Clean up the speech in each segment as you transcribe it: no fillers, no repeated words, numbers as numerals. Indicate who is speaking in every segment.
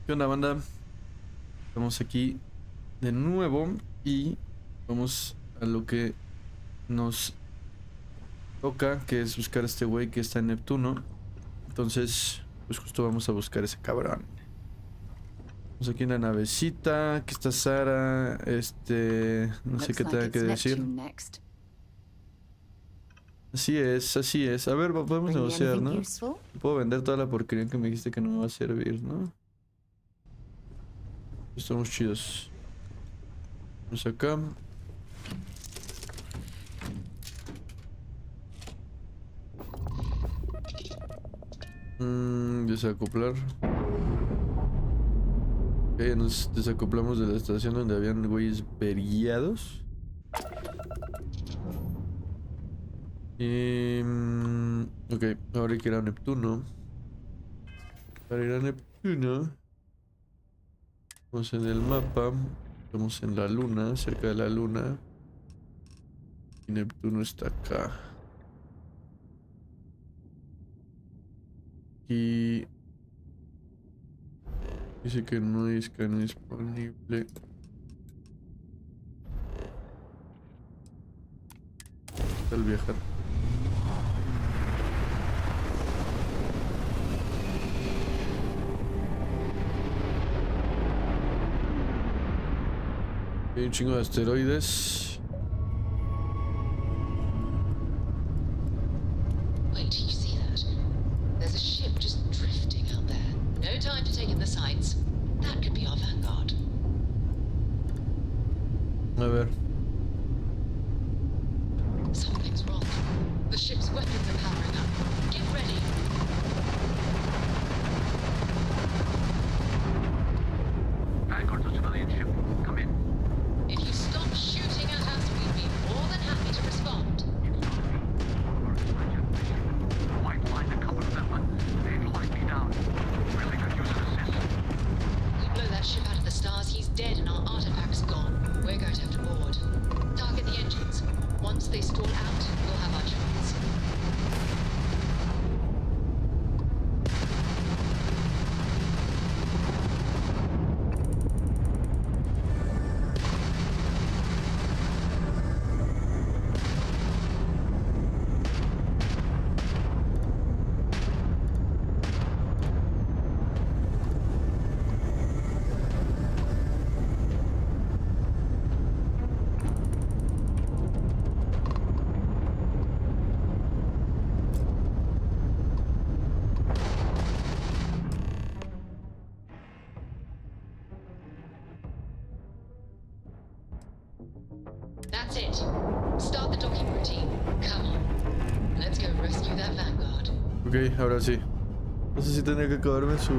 Speaker 1: ¿Qué onda, banda? Estamos aquí de nuevo y vamos a lo que nos toca, que es buscar a este güey que está en Neptuno. Entonces, pues justo vamos a buscar a ese cabrón. Estamos aquí en la navecita, aquí está Sara, no sé
Speaker 2: Looks
Speaker 1: qué
Speaker 2: like
Speaker 1: tenga que
Speaker 2: it's
Speaker 1: decir.
Speaker 2: Neptune next.
Speaker 1: Así es, así es. A ver, podemos
Speaker 2: Bring me
Speaker 1: negociar,
Speaker 2: anything
Speaker 1: ¿no?
Speaker 2: useful?
Speaker 1: Puedo vender toda la porquería que me dijiste que no me va a servir, ¿no? Estamos chidos. Vamos acá. Desacoplar. Ok, nos desacoplamos de la estación donde habían güeyes veriados. Y... ok, ahora hay que ir a Neptuno. Para ir a Neptuno, vamos en el mapa. Estamos en la luna, cerca de la luna. Y Neptuno está acá. Y dice que no hay escáner disponible. Al viajar. Hay un chingo de asteroides.
Speaker 3: Wait, you see that? There's a ship just drifting out there. No time to take in the sights. That could be our vanguard.
Speaker 1: A ver.
Speaker 3: Something's wrong. The ship's weapons are powering up. Get ready.
Speaker 4: Vanguard to civilian ship. Come in.
Speaker 3: If you stop shooting at us, we'd be more than happy to respond.
Speaker 4: Might find a couple of them, but they've locked me down. Really could use an assist.
Speaker 3: We blow that ship out of the stars, he's dead and our artifact's gone. We're going to have to board. Target the engines. Once they stall out, we'll have our chance. That's it. Start the docking routine. Come on. Let's go rescue that vanguard.
Speaker 1: Ok, ahora sí. No sé si tenía que acabarme su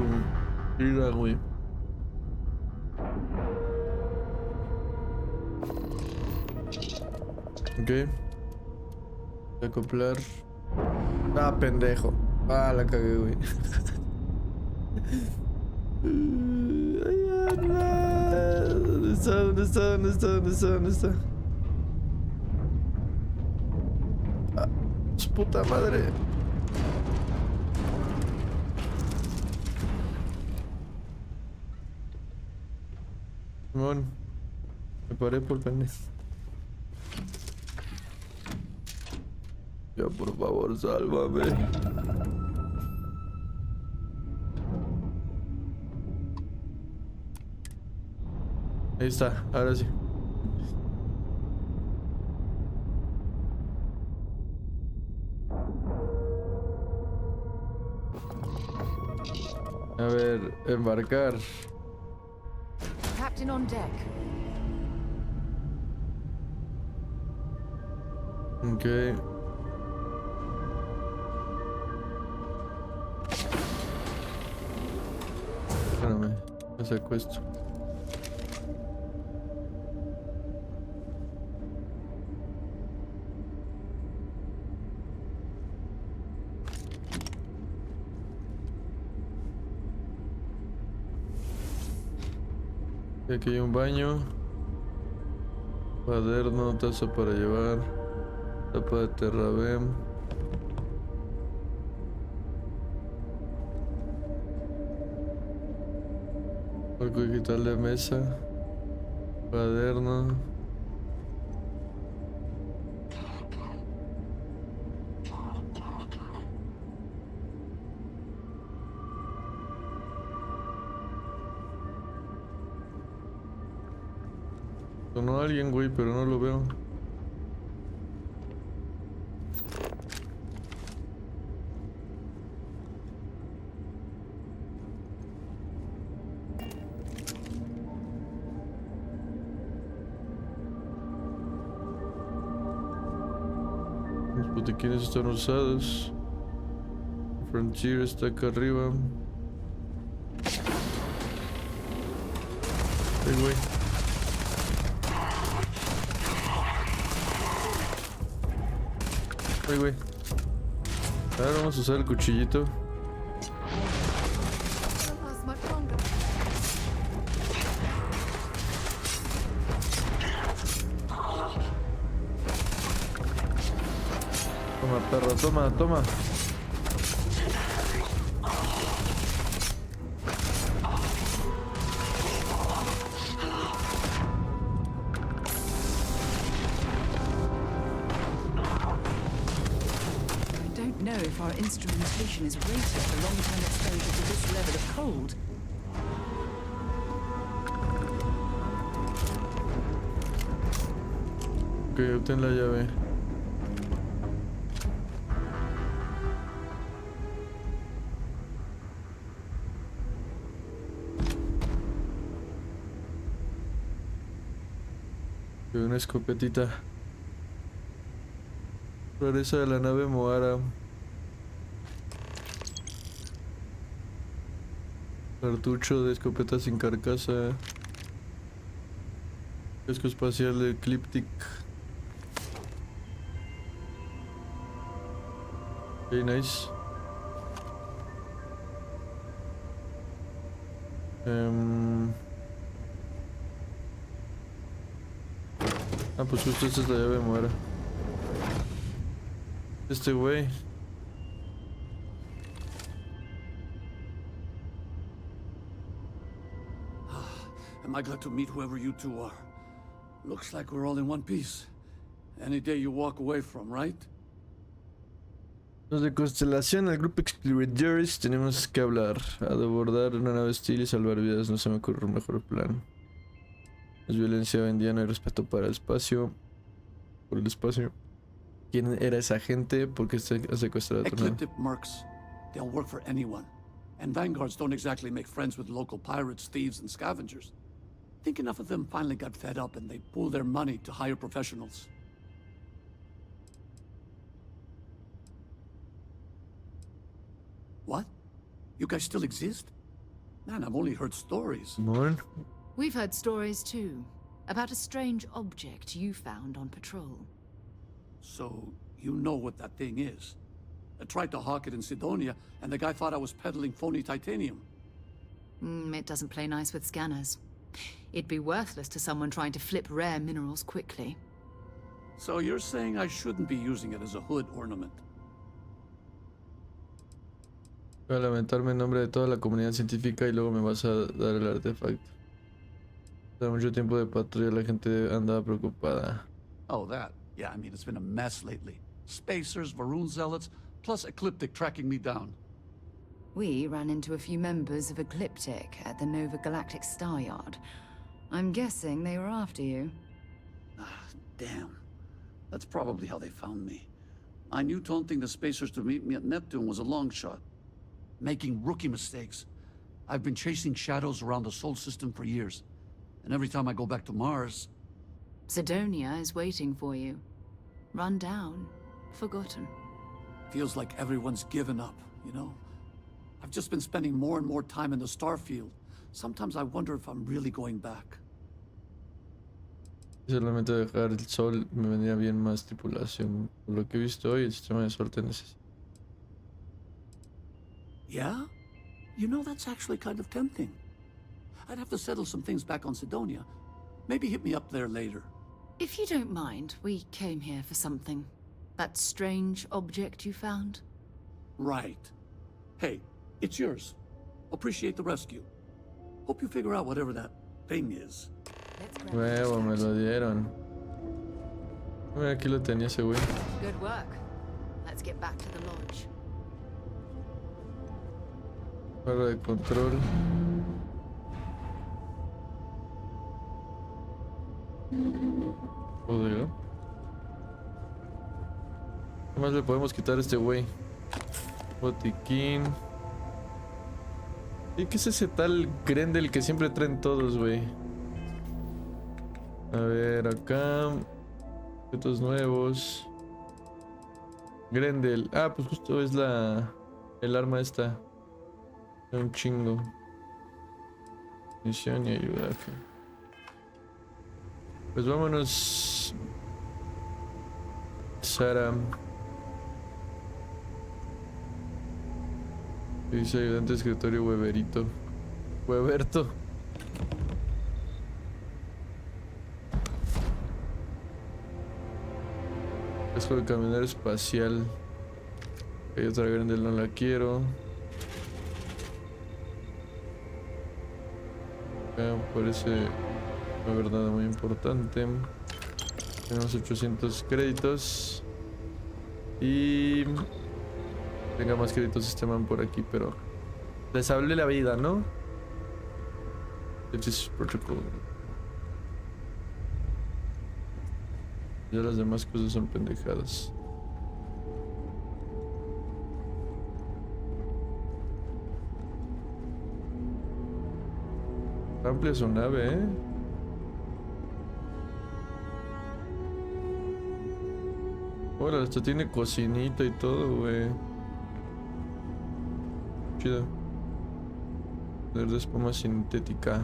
Speaker 1: ira, güey. Ok. Acoplar. Ah, pendejo. Ah, la cagué, güey. Ay, no. ¿Dónde está? ¿Dónde está? ¿Dónde está? ¿Dónde está? ¿Dónde está? Ah, su puta madre. Simón, me paré por pendejo. Ya, por favor, sálvame. Ahí está, ahora sí. A ver, embarcar.
Speaker 2: Captain on deck.
Speaker 1: Ok. Espérame, me saco esto. Y aquí hay un baño. Cuaderno, taza para llevar. Tapa de terrabem. Marco digital de mesa. Cuaderno. Sonó alguien, güey, pero no lo veo. Los botiquines están usados. Frontier está acá arriba. Ay, güey. Ay, güey. Ahora vamos a usar el cuchillito. Toma, perro, toma, toma.
Speaker 2: If our instrumentation is rated for long-term exposure to this level of cold.
Speaker 1: Ok, obtén la llave. Y una escopetita. Rareza de la nave Moara. Cartucho de escopeta sin carcasa. Casco espacial de Ecliptic. Ok, nice. Pues justo esta es la llave Moara. Este güey.
Speaker 4: Am I glad to meet whoever you two are? Looks like we're all in one piece. Any day you walk away from, right?
Speaker 1: Los de constelación, el grupo Exploradores, tenemos que hablar. A de abordar una nave hostil y salvar vidas, no se me ocurre un mejor plan. Es violencia hoy en día, no hay respeto para el espacio. Por el espacio. ¿Quién era esa gente? ¿Por qué está secuestrado?
Speaker 4: Ecliptic mercs. They'll work for anyone. And vanguards don't exactly make friends with local pirates, thieves, and scavengers. I think enough of them finally got fed up and they pooled their money to hire professionals. What? You guys still exist? Man, I've only heard stories.
Speaker 1: Mon.
Speaker 2: We've heard stories too, about a strange object you found on patrol.
Speaker 4: So, you know what that thing is. I tried to hawk it in Sidonia, and the guy thought I was peddling phony titanium.
Speaker 2: It doesn't play nice with scanners. It'd be worthless to someone trying to flip rare minerals quickly.
Speaker 4: So you're saying I shouldn't be using it as a hood ornament?
Speaker 1: Voy a lamentarme en nombre de toda la comunidad científica y luego me vas a dar el artefacto. Hace mucho tiempo de patrulla la gente andaba preocupada.
Speaker 4: Oh, that. Yeah, I mean, it's been a mess lately. Spacers, Varun zealots, plus Ecliptic tracking me down.
Speaker 2: We ran into a few members of Ecliptic at the Nova Galactic Star Yard. I'm guessing they were after you.
Speaker 4: Ah, damn. That's probably how they found me. I knew taunting the Spacers to meet me at Neptune was a long shot. Making rookie mistakes. I've been chasing shadows around the Sol system for years. And every time I go back to Mars...
Speaker 2: Sidonia is waiting for you. Run down. Forgotten.
Speaker 4: Feels like everyone's given up, you know? I've just been spending more and more time in the Starfield. Sometimes I wonder if I'm really going back.
Speaker 1: Solamente dejar el sol me vendría bien más tripulación. Por lo que he visto hoy, el sistema de suerte necesita.
Speaker 4: Yeah? You know, that's actually kind of tempting. I'd have to settle some things back on Sidonia. Maybe hit me up there later.
Speaker 2: If you don't mind, we came here for something. That strange object you found?
Speaker 4: Right. Hey, it's yours. Appreciate the rescue. Hope you figure out whatever that thing is.
Speaker 2: Let's grab
Speaker 1: Huevo, me lo dieron. Mira, aquí lo tenía ese güey.
Speaker 2: Good work. Let's get back to the lodge.
Speaker 1: Barra de control. Joder. ¿Qué más le podemos quitar a este güey? Botiquín. ¿Y qué es ese tal Grendel que siempre traen todos, güey? A ver, acá. Objetos nuevos. Grendel. Ah, pues justo es el arma esta. Un chingo. Misión y ayuda. Okay. Pues vámonos. Sara. Dice ayudante de escritorio Weberito. Weberto. Casco de caminador espacial. Hay otra grande, no la quiero. Parece una verdad muy importante. Tenemos 800 créditos. Y tenga más créditos este man por aquí, pero les hablé la vida, ¿no? It is protocol. Ya las demás cosas son pendejadas. Amplia su nave, ¿eh? Hola, esto tiene cocinita y todo, güey. Chido. Poder de espuma sintética.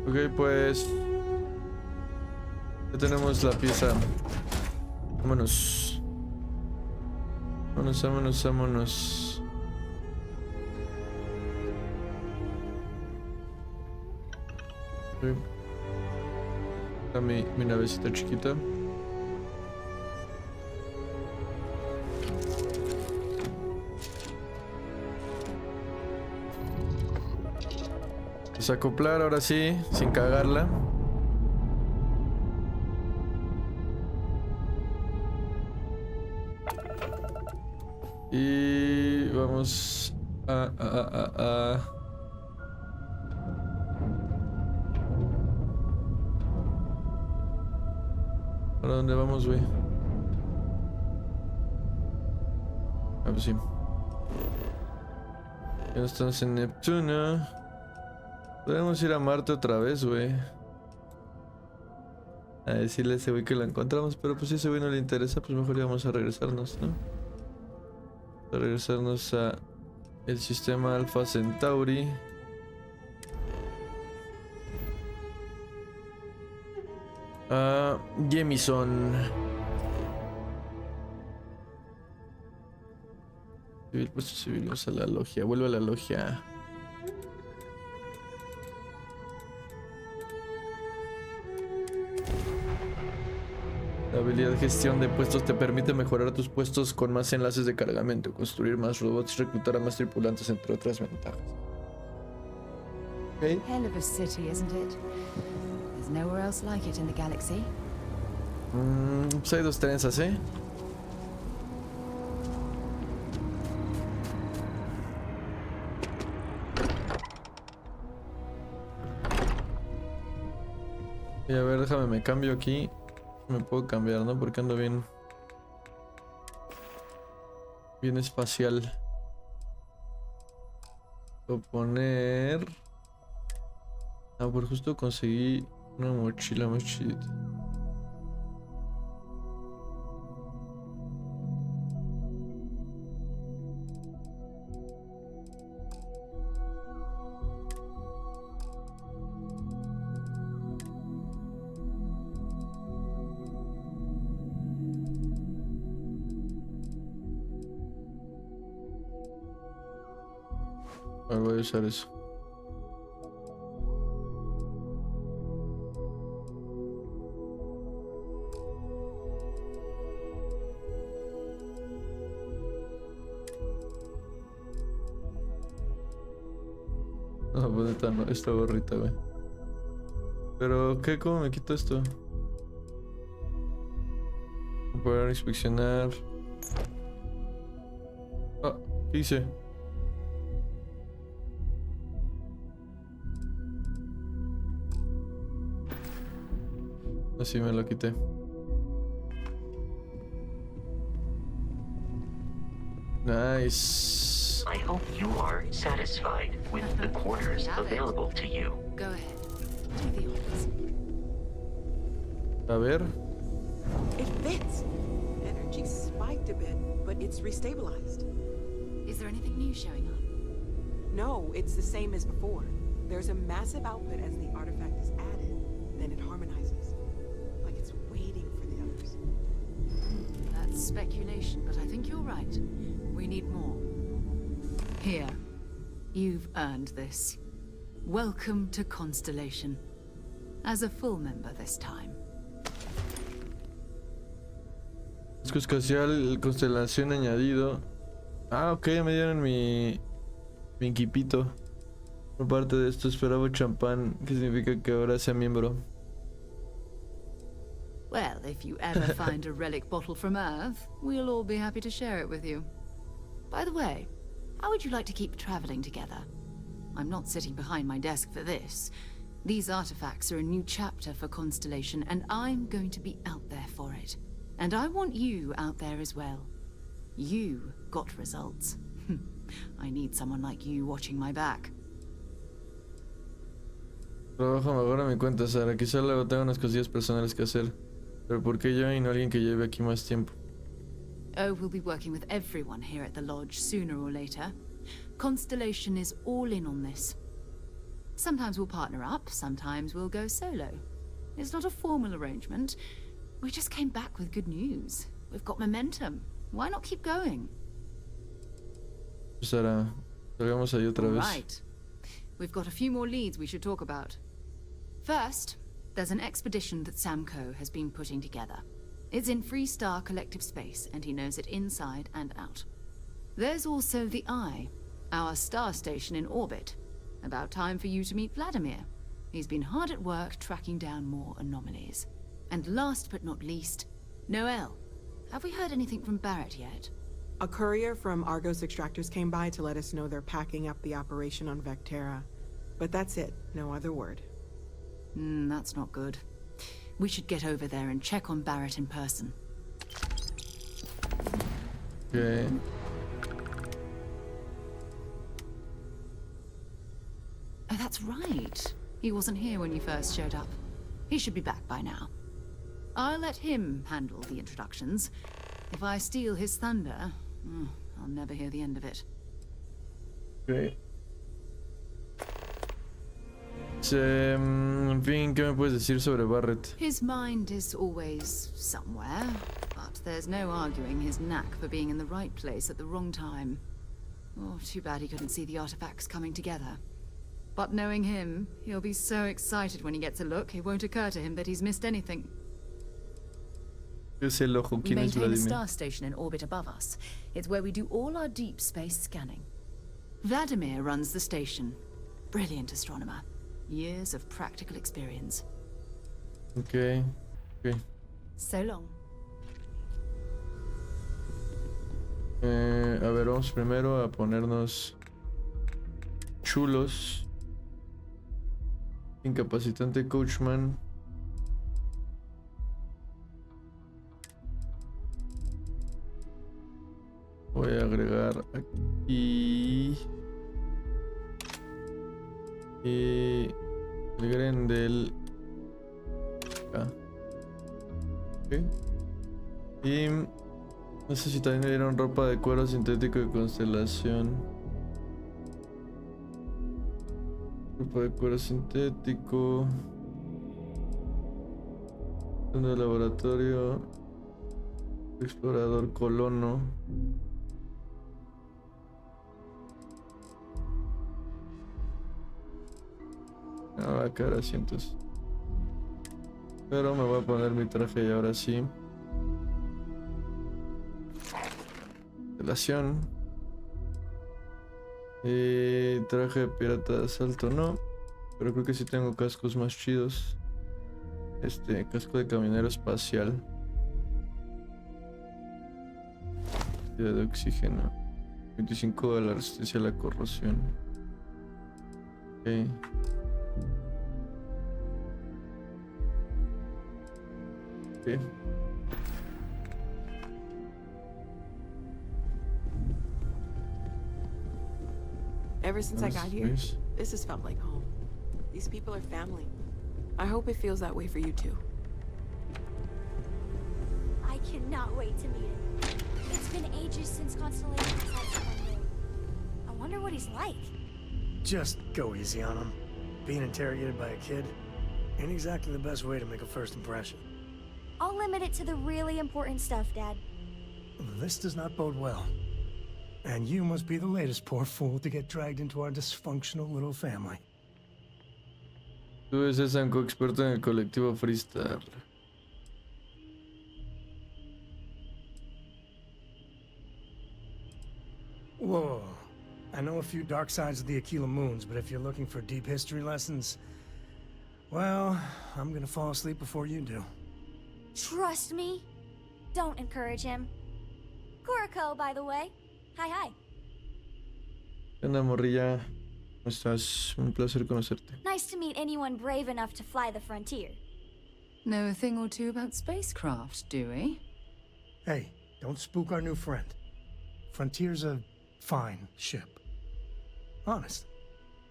Speaker 1: Ok, pues ya tenemos la pieza. Vámonos. Vámonos, vámonos, vámonos. Okay. Está mi navecita chiquita. Desacoplar ahora sí, sin cagarla. Y vamos a. ¿Para dónde vamos, güey? Ah, pues sí. Ya estamos en Neptuno. Podemos ir a Marte otra vez, güey. A decirle a ese güey que la encontramos, pero pues si a ese güey no le interesa, pues mejor ya vamos a regresarnos, ¿no? A regresarnos a el sistema Alpha Centauri. A Jemison. Civil, puesto civil, vamos a la logia. Vuelve a la logia. La habilidad gestión de puestos te permite mejorar tus puestos con más enlaces de cargamento, construir más robots y reclutar a más tripulantes, entre otras ventajas. Okay.
Speaker 2: Hell of a city, isn't it? There's nowhere else like it in the galaxy.
Speaker 1: Pues hay dos trenzas, ¿eh? Y a ver, déjame, me cambio aquí. Me puedo cambiar, ¿no? Porque ando bien. Bien espacial. Puedo poner. Ah, por justo conseguí una mochila más chida. Voy a usar eso. No, pues neta, no, esta gorrita, güey. Pero, ¿qué? ¿Cómo me quito esto? Poder inspeccionar. Ah, ¿qué hice? Así me lo quité. Nice.
Speaker 5: I hope you are satisfied with the quarters available to you.
Speaker 2: Go ahead. Do the honors.
Speaker 1: A ver.
Speaker 6: It fits. Energy spiked a bit, but it's restabilized.
Speaker 2: Is there anything new showing up?
Speaker 6: No, it's the same as before. There's a massive output as the artifact is added, then it harmonizes. Like it's waiting for the others.
Speaker 2: That's speculation, but I think you're right. We need more. Here. You've earned this. Welcome to Constellation. As a full member this time.
Speaker 1: Disco espacial, constelación añadido. Ah, ok, me dieron mi equipito. Por parte de esto esperaba champán, que significa que ahora sea miembro.
Speaker 2: Well, if you ever find a relic bottle from Earth, we'll all be happy to share it with you. By the way, how would you like to keep traveling together? I'm not sitting behind my desk for this. These artifacts are a new chapter for Constellation, and I'm going to be out there for it. And I want you out there as well. You got results. I need someone like you watching my back.
Speaker 1: Trabajo mejor a mi cuenta, Sara. Quizá luego tenga unas cosillas personales que hacer. Pero ¿por qué yo y no alguien que lleve aquí más tiempo?
Speaker 2: Oh, we'll be working with everyone here at the lodge sooner or later. Constellation is all in on this. Sometimes we'll partner up, sometimes we'll go solo. It's not a formal arrangement. We just came back with good news. We've got momentum. Why not keep going?
Speaker 1: Sara, salgamos ahí otra vez.
Speaker 2: Right. We've got a few more leads we should talk about. First, there's an expedition that Samco has been putting together. It's in Freestar Collective Space, and he knows it inside and out. There's also the Eye, our star station in orbit. About time for you to meet Vladimir. He's been hard at work tracking down more anomalies. And last but not least, Noel. Have we heard anything from Barrett yet?
Speaker 6: A courier from Argos Extractors came by to let us know they're packing up the operation on Vectera. But that's it, no other word.
Speaker 2: That's not good. We should get over there and check on Barrett in person.
Speaker 1: Okay.
Speaker 2: Oh, that's right. He wasn't here when you first showed up. He should be back by now. I'll let him handle the introductions. If I steal his thunder, I'll never hear the end of it.
Speaker 1: Okay. En fin, ¿qué me puedes decir sobre Barrett?
Speaker 2: His mind is always somewhere, but there's no arguing his knack for being in the right place at the wrong time. Oh, too bad he couldn't see the artifacts coming together. But knowing him, he'll be so excited when he gets a look, it won't occur to him that he's missed anything.
Speaker 1: Es el ojo.
Speaker 2: We
Speaker 1: ¿Quién es
Speaker 2: maintain a
Speaker 1: Vladimir?
Speaker 2: star station in orbit above us. It's where we do all our deep space scanning. Vladimir runs the station. Brilliant astronomer. Years of practical experience.
Speaker 1: Okay. Okay.
Speaker 2: So long.
Speaker 1: A ver, vamos primero a ponernos chulos. Incapacitante Coachman. Voy a agregar aquí y el Grendel acá. Okay. Y no sé si también me dieron ropa de cuero sintético de constelación. Ropa de cuero sintético. De laboratorio. Explorador colono. No va a caer asientos. Pero me voy a poner mi traje y ahora sí. Relación. Traje de pirata de asalto no. Pero creo que sí tengo cascos más chidos. Casco de camionero espacial. De oxígeno. 25 de la resistencia a la corrosión. Ok. Ok.
Speaker 6: Ever since I got here,
Speaker 1: Nice.
Speaker 6: this has felt like home. These people are family. I hope it feels that way for you too.
Speaker 7: I cannot wait to meet him. It's been ages since Constellation has had someone new. I wonder what he's like.
Speaker 8: Just go easy on him. Being interrogated by a kid ain't exactly the best way to make a first impression.
Speaker 7: I'll limit it to the really important stuff, Dad.
Speaker 8: This does not bode well. And you must be the latest poor fool to get dragged into our dysfunctional little family.
Speaker 1: Tú eres Sanko, experto en el colectivo Freestar.
Speaker 8: Whoa. I know a few dark sides of the Aquila Moons, but if you're looking for deep history lessons, well, I'm gonna fall asleep before you do.
Speaker 7: Trust me. Don't encourage him. Kuriko, by the way. Hi.
Speaker 1: ¿Qué onda, morrilla? ¿Cómo estás? Un placer conocerte.
Speaker 7: Nice to meet anyone brave enough to fly the frontier.
Speaker 2: Know a thing or two about spacecraft, do we?
Speaker 8: Hey, don't spook our new friend. Frontier's a fine ship. Honest.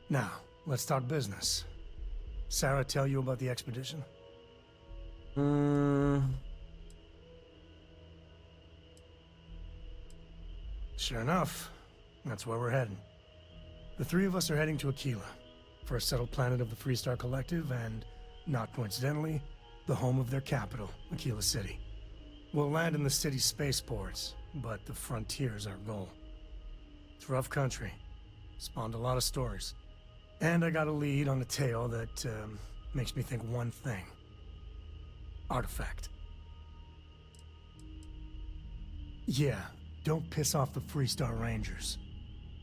Speaker 8: Now, let's talk business. Sarah tell you about the expedition? Sure enough, that's where we're heading. The three of us are heading to Aquila, for a settled planet of the Freestar Collective and, not coincidentally, the home of their capital, Aquila City. We'll land in the city's spaceports, but the frontier's our goal. It's rough country. Spawned a lot of stories. And I got a lead on a tale that makes me think one thing. Artifact. Yeah, don't piss off the Freestar Rangers.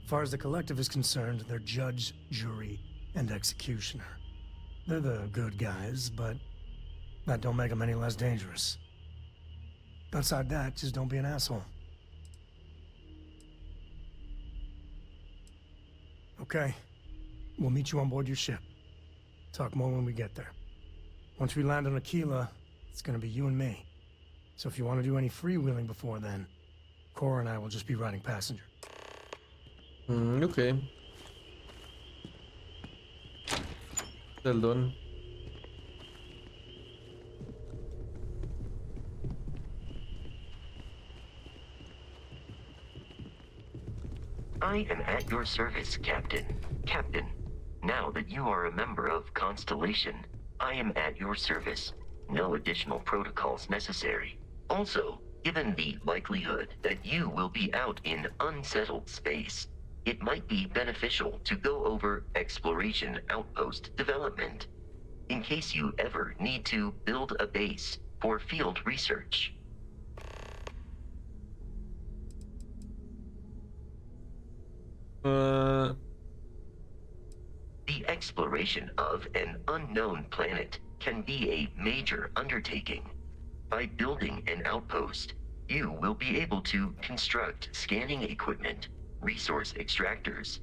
Speaker 8: As far as the Collective is concerned, they're judge, jury, and executioner. They're the good guys, but that don't make them any less dangerous. Outside that, just don't be an asshole. Okay. We'll meet you on board your ship. Talk more when we get there. Once we land on Aquila, it's gonna be you and me. So if you want to do any freewheeling before then, Cora and I will just be riding passenger.
Speaker 1: Ok. Sheldon.
Speaker 5: I am at your service, Captain. Captain, now that you are a member of Constellation, I am at your service. No additional protocols necessary. Also, given the likelihood that you will be out in unsettled space, it might be beneficial to go over exploration outpost development, in case you ever need to build a base for field research. The exploration of an unknown planet can be a major undertaking. By building an outpost, you will be able to construct scanning equipment, resource extractors,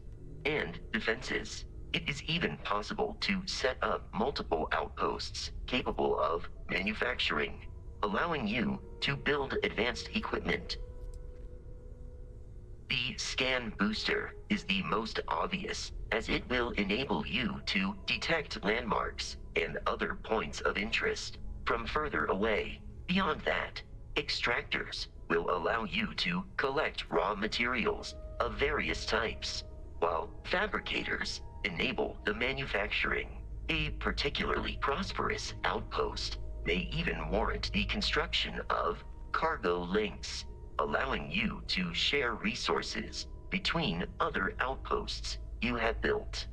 Speaker 5: and defenses. It is even possible to set up multiple outposts capable of manufacturing, allowing you to build advanced equipment. The scan booster is the most obvious, as it will enable you to detect landmarks and other points of interest from further away. Beyond that, extractors will allow you to collect raw materials of various types, while fabricators enable the manufacturing. A particularly prosperous outpost may even warrant the construction of cargo links, allowing you to share resources between other outposts you have built.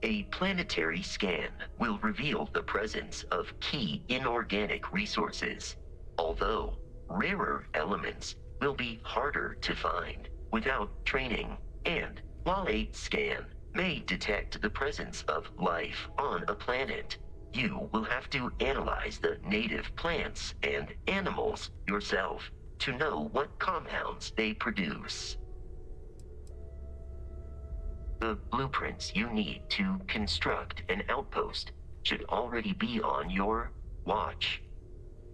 Speaker 5: A planetary scan will reveal the presence of key inorganic resources, although rarer elements will be harder to find. without training, and while a scan may detect the presence of life on a planet, you will have to analyze the native plants and animals yourself to know what compounds they produce. The blueprints you need to construct an outpost should already be on your watch.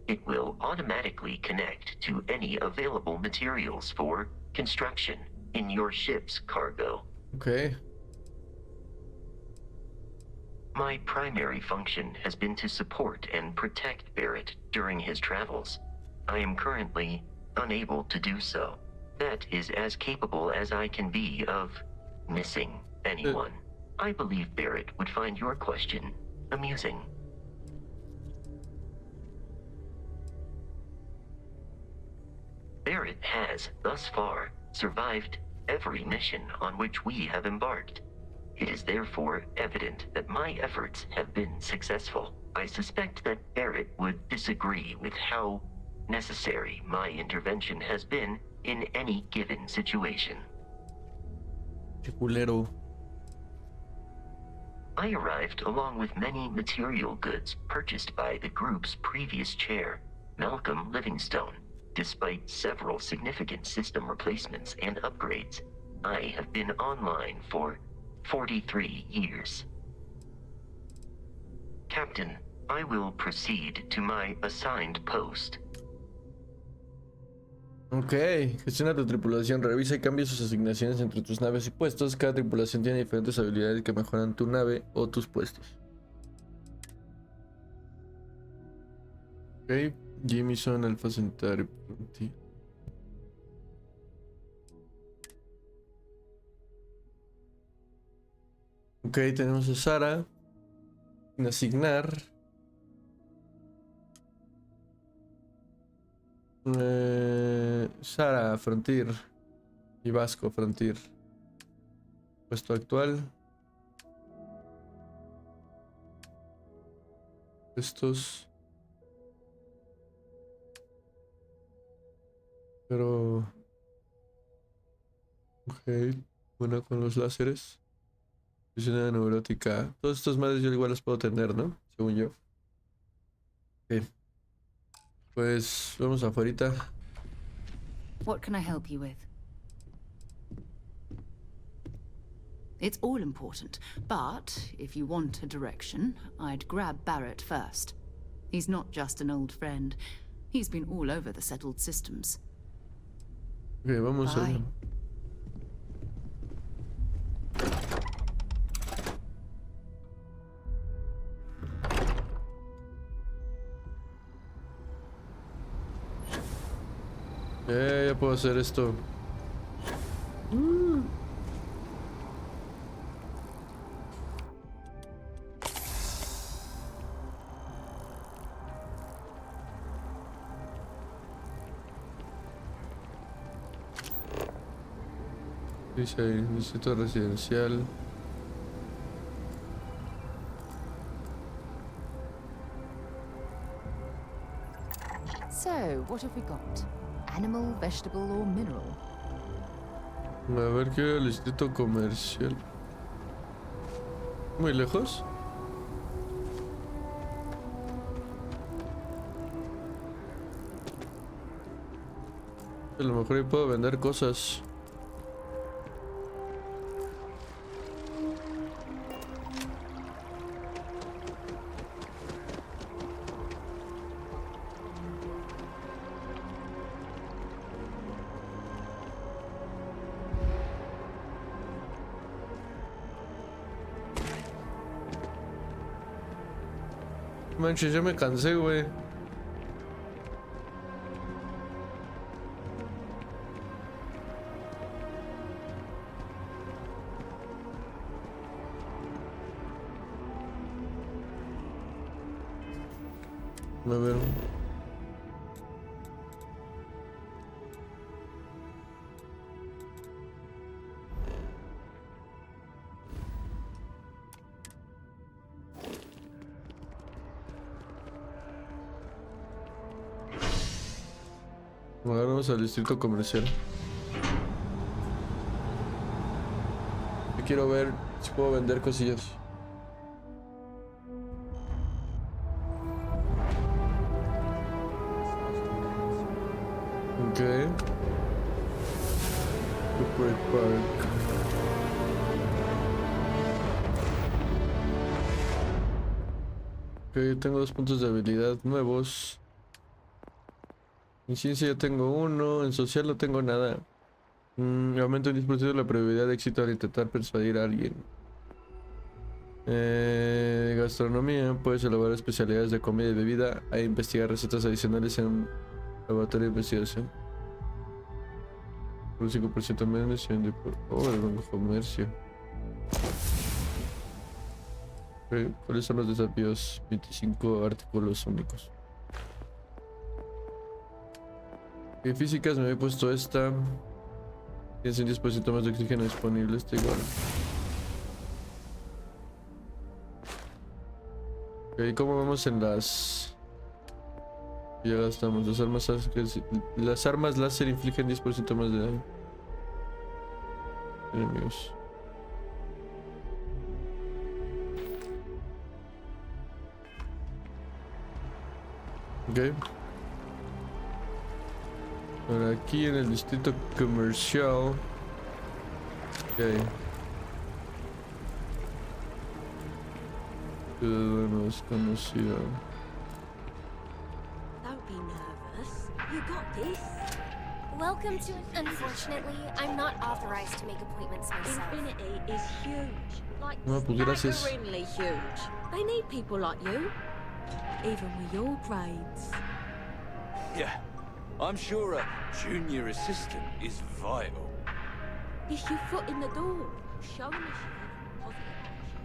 Speaker 5: It will automatically connect to any available materials for construction in your ship's cargo.
Speaker 1: Ok.
Speaker 5: My primary function has been to support and protect Barrett during his travels. I am currently unable to do so. That is as capable as I can be of missing anyone. I believe Barrett would find your question amusing. Barrett has, thus far, survived every mission on which we have embarked. It is therefore evident that my efforts have been successful. I suspect that Barrett would disagree with how necessary my intervention has been in any given situation.
Speaker 1: Qué culero.
Speaker 5: I arrived along with many material goods purchased by the group's previous chair, Malcolm Livingstone. Despite several significant system replacements and upgrades, I have been online for 43 years. Captain, I will proceed to my assigned post.
Speaker 1: Ok, gestiona tu tripulación, revisa y cambia sus asignaciones entre tus naves y puestos. Cada tripulación tiene diferentes habilidades que mejoran tu nave o tus puestos. Ok, Jameson, Alpha Centauri. Ok, tenemos a Sara. Sin asignar. Sara, Frontier. Y Vasco, Frontier. Puesto actual. Estos. Pero... Ok, buena con los láseres. Fusión neurótica. Todas estas madres yo igual las puedo tener, ¿no? Según yo. Ok. Pues vamos afuera.
Speaker 2: What can I help you with? It's all important, but if you want a direction, I'd grab Barrett first. He's not just an old friend. He's been all over the settled systems.
Speaker 1: Ok, vamos a...
Speaker 2: Bye.
Speaker 1: Ya puedo hacer esto. Dice ahí, distrito residencial.
Speaker 2: So, what have we got? Animal, vegetable, or mineral?
Speaker 1: A ver, quiero el distrito comercial. ¿Muy lejos? A lo mejor ahí puedo vender cosas. Manches, ya me cansé, güey. A ver. Ahora vamos al distrito comercial. Yo quiero ver si puedo vender cosillas. Ok. Corporate Park. Ok, tengo 2 puntos de habilidad nuevos. En ciencia ya tengo uno, en social no tengo nada. Aumenta un 10% la probabilidad de éxito al intentar persuadir a alguien. Gastronomía, puedes elaborar especialidades de comida y bebida e investigar recetas adicionales en un laboratorio de investigación. Por un 5% menos de por el comercio. Ok, ¿cuáles son los desafíos? 25 artículos únicos. En físicas me había puesto esta. Tienes un 10% más de oxígeno disponible, está igual. Ok, ¿cómo vamos en las...? Ya gastamos. Las armas láser infligen 10% más de daño. Enemigos. Ok. Ahora aquí en el distrito comercial. Ok. Ciudadano desconocido.
Speaker 9: Don't be nervous. You got this.
Speaker 7: Welcome to. Unfortunately, I'm not authorized to make appointments myself.
Speaker 9: Infinity is huge. Like
Speaker 1: No, pues gracias.
Speaker 9: staggeringly huge. They need people like you. Even with your grades.
Speaker 10: Yeah, I'm sure a junior assistant is vital.
Speaker 9: It's your foot in the door. Show initiative, positive action.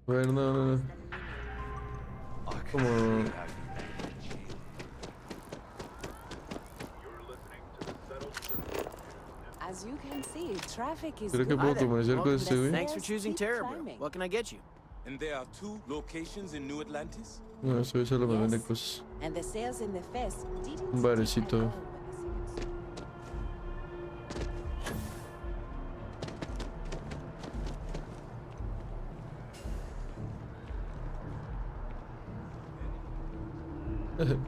Speaker 1: Bueno, no. Como...
Speaker 6: As you can see, traffic is
Speaker 1: Creo que
Speaker 6: good.
Speaker 1: puedo comerciar con este güey.
Speaker 11: Thanks for choosing
Speaker 6: Keep
Speaker 11: Terra, bro.
Speaker 6: climbing.
Speaker 11: What can I get you?
Speaker 10: And there are 2 locations in New Atlantis?
Speaker 1: No, eso solo me vende
Speaker 6: Yes.
Speaker 1: cosas.
Speaker 6: And the sales in the fest didn't
Speaker 1: Un barecito.
Speaker 6: dip at all when the season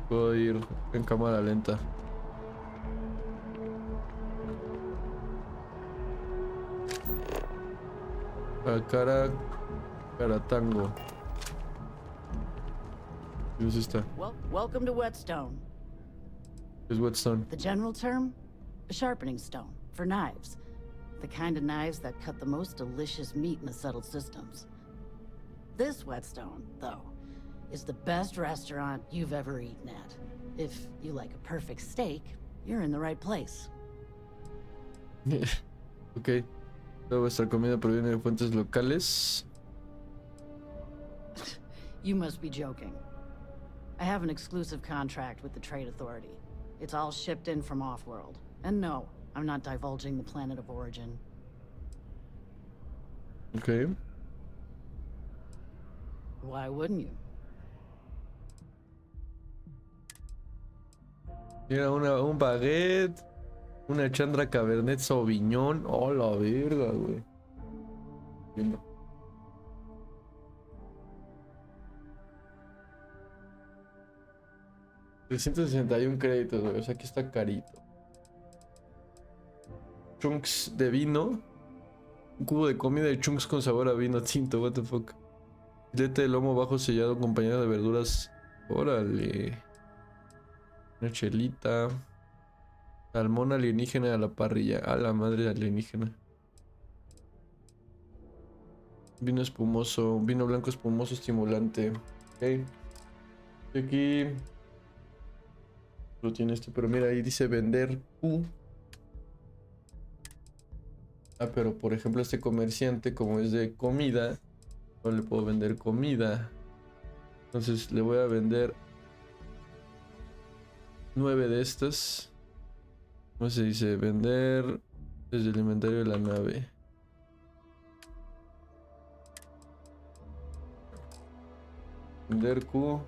Speaker 1: Puedo ir en cámara lenta. Caratango. ¿Qué es esta?
Speaker 12: Well, welcome to Whetstone.
Speaker 1: ¿Qué es Whetstone?
Speaker 12: The general term? A sharpening stone for knives. The kind of knives that cut the most delicious meat in the settled systems. This Whetstone, though, is the best restaurant you've ever eaten at. If you like a perfect steak, you're in the right place.
Speaker 1: Ok. Toda vuestra comida proviene de fuentes locales.
Speaker 12: You must be joking. I have an exclusive contract with the Trade Authority. It's all shipped in from off-world. And no, I'm not divulging the planet of origin.
Speaker 1: Ok.
Speaker 12: Why wouldn't you?
Speaker 1: Mira, un baguette. Una chandra cabernet sauvignon. Oh, la verga, güey. Bien. 361 créditos, güey. O sea, aquí está carito. Chunks de vino. Un cubo de comida de chunks con sabor a vino tinto. What the fuck. Filete de lomo bajo sellado acompañado de verduras. Órale. Una chelita. Salmón alienígena a la parrilla. A la madre alienígena. Vino espumoso. Vino blanco espumoso estimulante. Ok. Y aquí. Lo tiene este. Pero mira, ahí dice vender Q. Ah, pero por ejemplo este comerciante, como es de comida, no le puedo vender comida. Entonces le voy a vender 9 de estas. ¿Cómo se dice? Vender desde el inventario de la nave. Vender Q.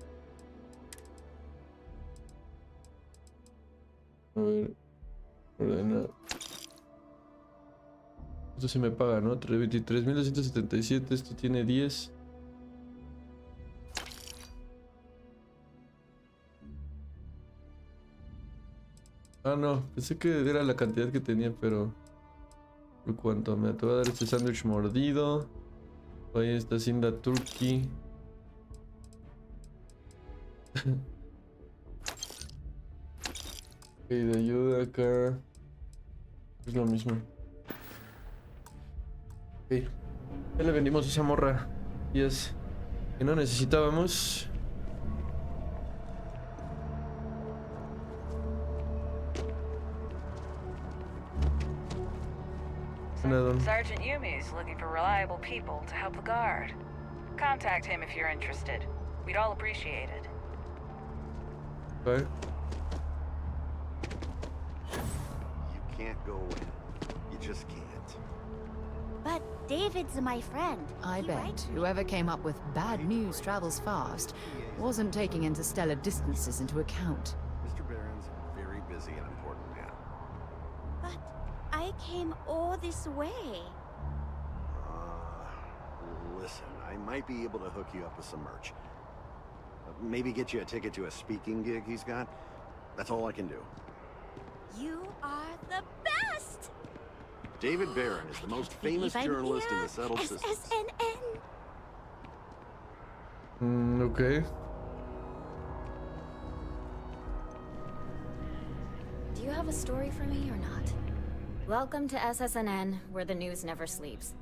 Speaker 1: A ver, ordenar. Esto se me paga, ¿no? 23.277, esto tiene 10. Ah, no, pensé que era la cantidad que tenía, pero... ¿Por cuánto? Me te voy a dar este sándwich mordido. Ahí está Cinda Turkey. Ok, de ayuda acá. Es lo mismo. Ok. Ya le vendimos esa morra. Y es que no necesitábamos.
Speaker 11: Sergeant Yumi's looking for reliable people to help the guard. Contact him if you're interested. We'd all appreciate it.
Speaker 1: Okay.
Speaker 13: You can't go in. You just can't.
Speaker 7: But David's my friend.
Speaker 2: I
Speaker 7: He
Speaker 2: bet
Speaker 7: writes me.
Speaker 2: whoever came up with bad news travels fast wasn't taking interstellar distances into account.
Speaker 13: Mr. Barron's a very busy and important man.
Speaker 7: But I came all this way.
Speaker 13: Listen, I might be able to hook you up with some merch. Maybe get you a ticket to a speaking gig he's got. That's all I can do.
Speaker 7: You are the best!
Speaker 13: David Barron is the most famous journalist in the settled systems.
Speaker 7: SSNN.
Speaker 1: Okay.
Speaker 14: Do you have a story for me or not? Welcome to SSNN, where the news never sleeps.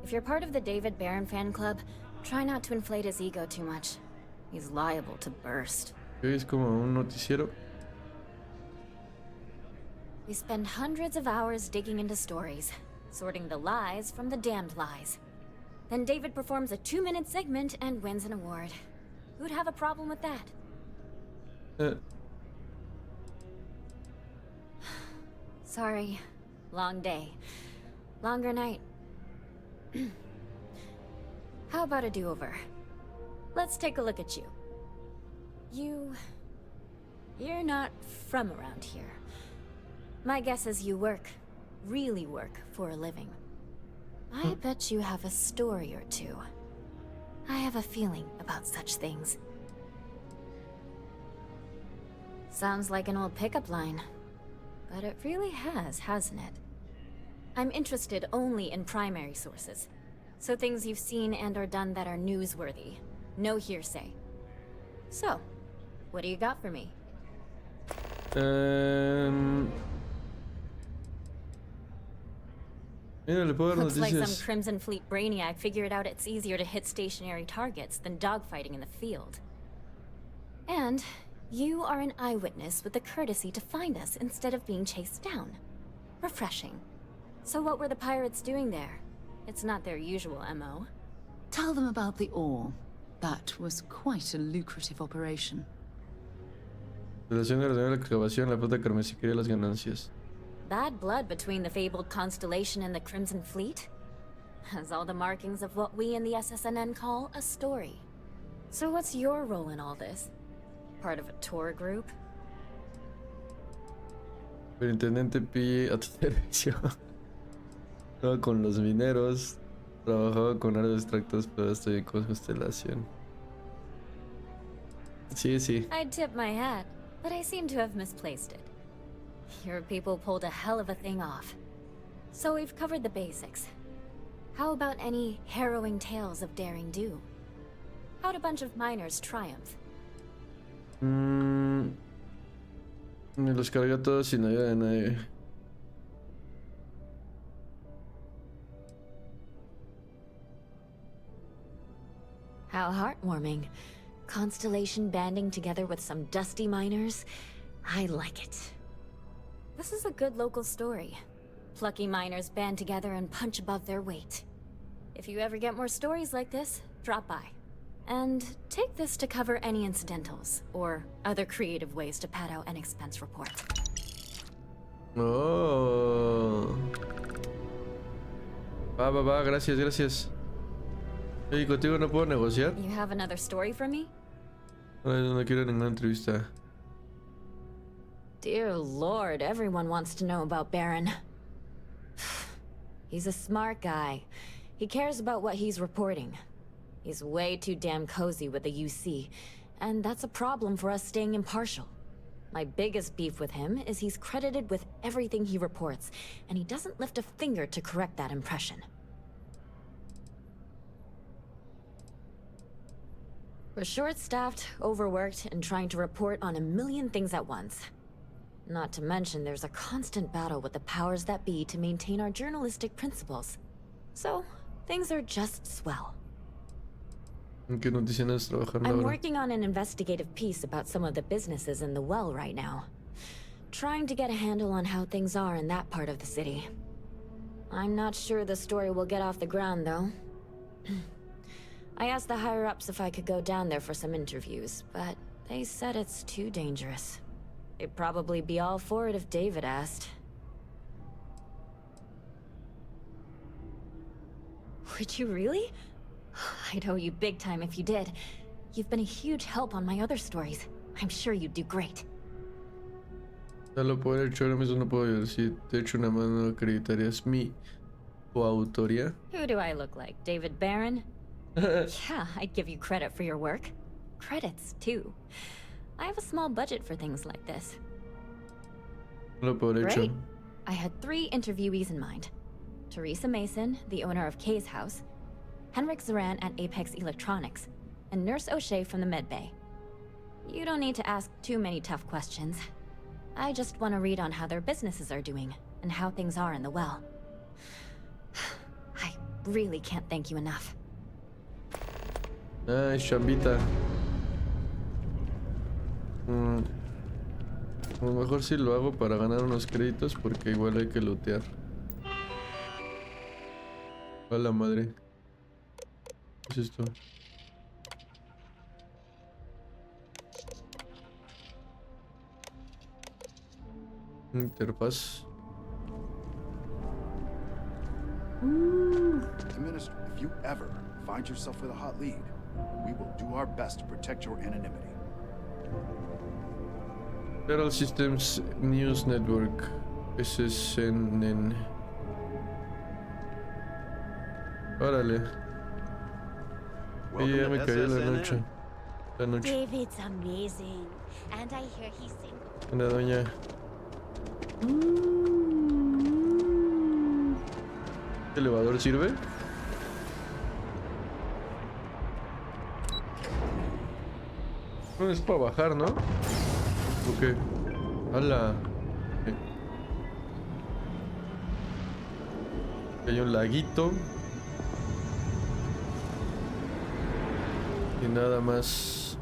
Speaker 14: If you're part of the David Barron fan club, try not to inflate his ego too much. He's liable to burst.
Speaker 1: Es como un noticiero.
Speaker 14: We spend hundreds of hours digging into stories, sorting the lies from the damned lies. Then David performs a 2-minute segment and wins an award. Who'd have a problem with that? Sorry. Long day. Longer night. How about a do-over? Let's take a look at you. You're not from around here. My guess is you work, really work, for a living. I bet you have a story or two. I have a feeling about such things. Sounds like an old pickup line. But it really has, hasn't it? I'm interested only in primary sources. So things you've seen and or done that are newsworthy. No hearsay. So, what do you got for me?
Speaker 1: Mira, le puedo dar
Speaker 14: Looks like
Speaker 1: noticias.
Speaker 14: some Crimson Fleet brainiac figured out it's easier to hit stationary targets than dogfighting in the field. And you are an eyewitness with the courtesy to find us instead of being chased down. Refreshing. So what were the pirates doing there? It's not their usual MO.
Speaker 2: Tell them about the ore. That was quite a lucrative operation.
Speaker 1: Relación de la excavación, la flota carmesí quería las ganancias.
Speaker 14: Bad blood between the fabled Constellation and the Crimson Fleet? Has all the markings of what we in the SSNN call a story. So what's your role in all this? Part of a tour group?
Speaker 1: Superintendente pide a tu servicio. Estaba con los mineros. Trabajaba con artefactos, pero estoy en constelación. Sí, sí.
Speaker 14: I'd tip my hat, but I seem to have misplaced it. Your people pulled a hell of a thing off. So we've covered the basics. How about any harrowing tales of daring do? How'd a bunch of miners triumph?
Speaker 1: Me los cargué a todos sin ayuda de nadie.
Speaker 14: How heartwarming. Constellation banding together with some dusty miners. I like it. This is a good local story. Plucky miners band together and punch above their weight. If you ever get more stories like this, drop by. And take this to cover any incidentals, or other creative ways to pad out an expense report.
Speaker 1: Oh. Va, gracias, gracias. Oye, contigo no puedo negociar.
Speaker 14: You have another story for me?
Speaker 1: No quiero ninguna entrevista.
Speaker 14: Dear Lord, everyone wants to know about Baron. He's a smart guy. He cares about what he's reporting. He's way too damn cozy with the UC, and that's a problem for us staying impartial. My biggest beef with him is he's credited with everything he reports, and he doesn't lift a finger to correct that impression. We're short-staffed, overworked, and trying to report on a million things at once. Not to mention there's a constant battle with the powers that be to maintain our journalistic principles. So, things are just swell.
Speaker 1: ¿En qué noticia andas trabajando
Speaker 14: I'm
Speaker 1: ahora?
Speaker 14: working on an investigative piece about some of the businesses in the well right now. Trying to get a handle on how things are in that part of the city. I'm not sure the story will get off the ground, though. I asked the higher-ups if I could go down there for some interviews, but they said it's too dangerous. They'd probably be all for it if David asked. Would you really? I'd owe you big time if you did. You've been a huge help on my other stories. I'm sure you'd do great.
Speaker 1: Ya lo puedo haber hecho, ahora mismo no puedo decir. De hecho, nada más no acreditarías mi coautoría.
Speaker 14: Who do I look like? David Barron? Yeah, I'd give you credit for your work. Credits, too. I have a small budget for things like this.
Speaker 1: No lo puedo haber hecho.
Speaker 14: Great. I had 3 interviewees in mind. Teresa Mason, the owner of Kay's house, Henrik Zoran at Apex Electronics, and Nurse O'Shea from the medbay. You don't need to ask too many tough questions. I just want to read on how their businesses are doing, and how things are in the well. I really can't thank you enough.
Speaker 1: Ay, chambita. A lo mejor sí lo hago para ganar unos créditos porque igual hay que lootear. A la madre. ¿Qué es esto? Interfaz.
Speaker 15: Minister, if you ever find yourself with a hot lead, we will do our best to protect your anonymity.
Speaker 1: Federal Systems News Network. SSN. Órale. Y ya me cayó la noche. La noche.
Speaker 7: David's amazing, and I hear he's single.
Speaker 1: Una doña. ¿El elevador sirve? No es para bajar, ¿no? ¿O qué? ¡Hala! Hay un laguito. Y nada más.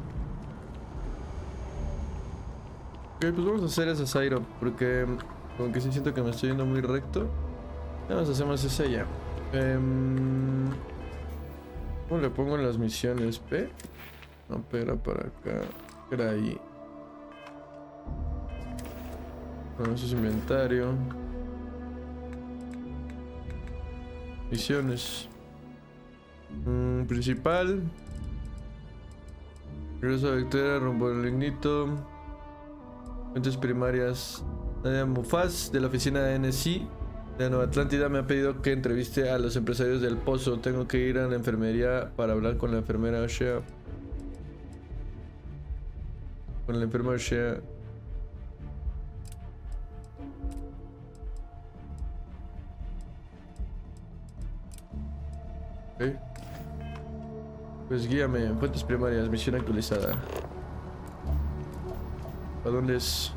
Speaker 1: Ok, pues vamos a hacer esa side up, porque como que sí siento que me estoy yendo muy recto. Nada más hacemos esa ya. ¿Cómo le pongo en las misiones? ¿P? No, pero para acá. Era ahí. No, eso es inventario. Misiones. Principal. Regreso a Victoria, rumbo al lignito. Fuentes primarias. Nadia Mufaz, de la oficina de NSI de Nueva Atlántida, me ha pedido que entreviste a los empresarios del pozo. Tengo que ir a la enfermería para hablar con la enfermera Shea. Con la enfermera Shea. Ok. Pues guíame. Fuentes primarias, misión actualizada. ¿A dónde es?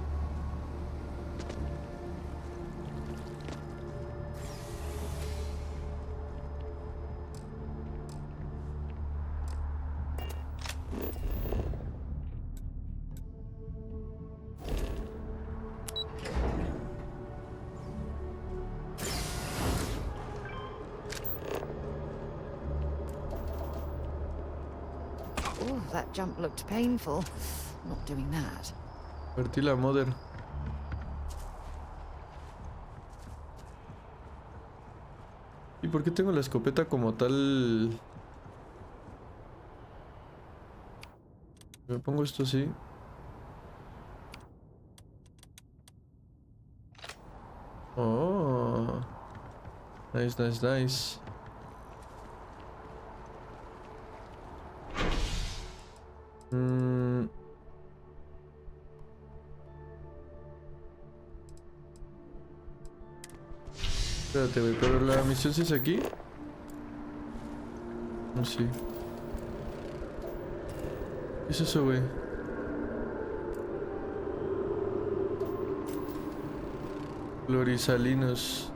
Speaker 2: Oh, that jump looked painful. Not doing that.
Speaker 1: Partí la mother. ¿Y por qué tengo la escopeta como tal? Me pongo esto así. Oh. Nice, nice, nice. Espérate, güey, pero la misión sí es aquí. No, sí. ¿Qué es eso, güey? Florisalinos.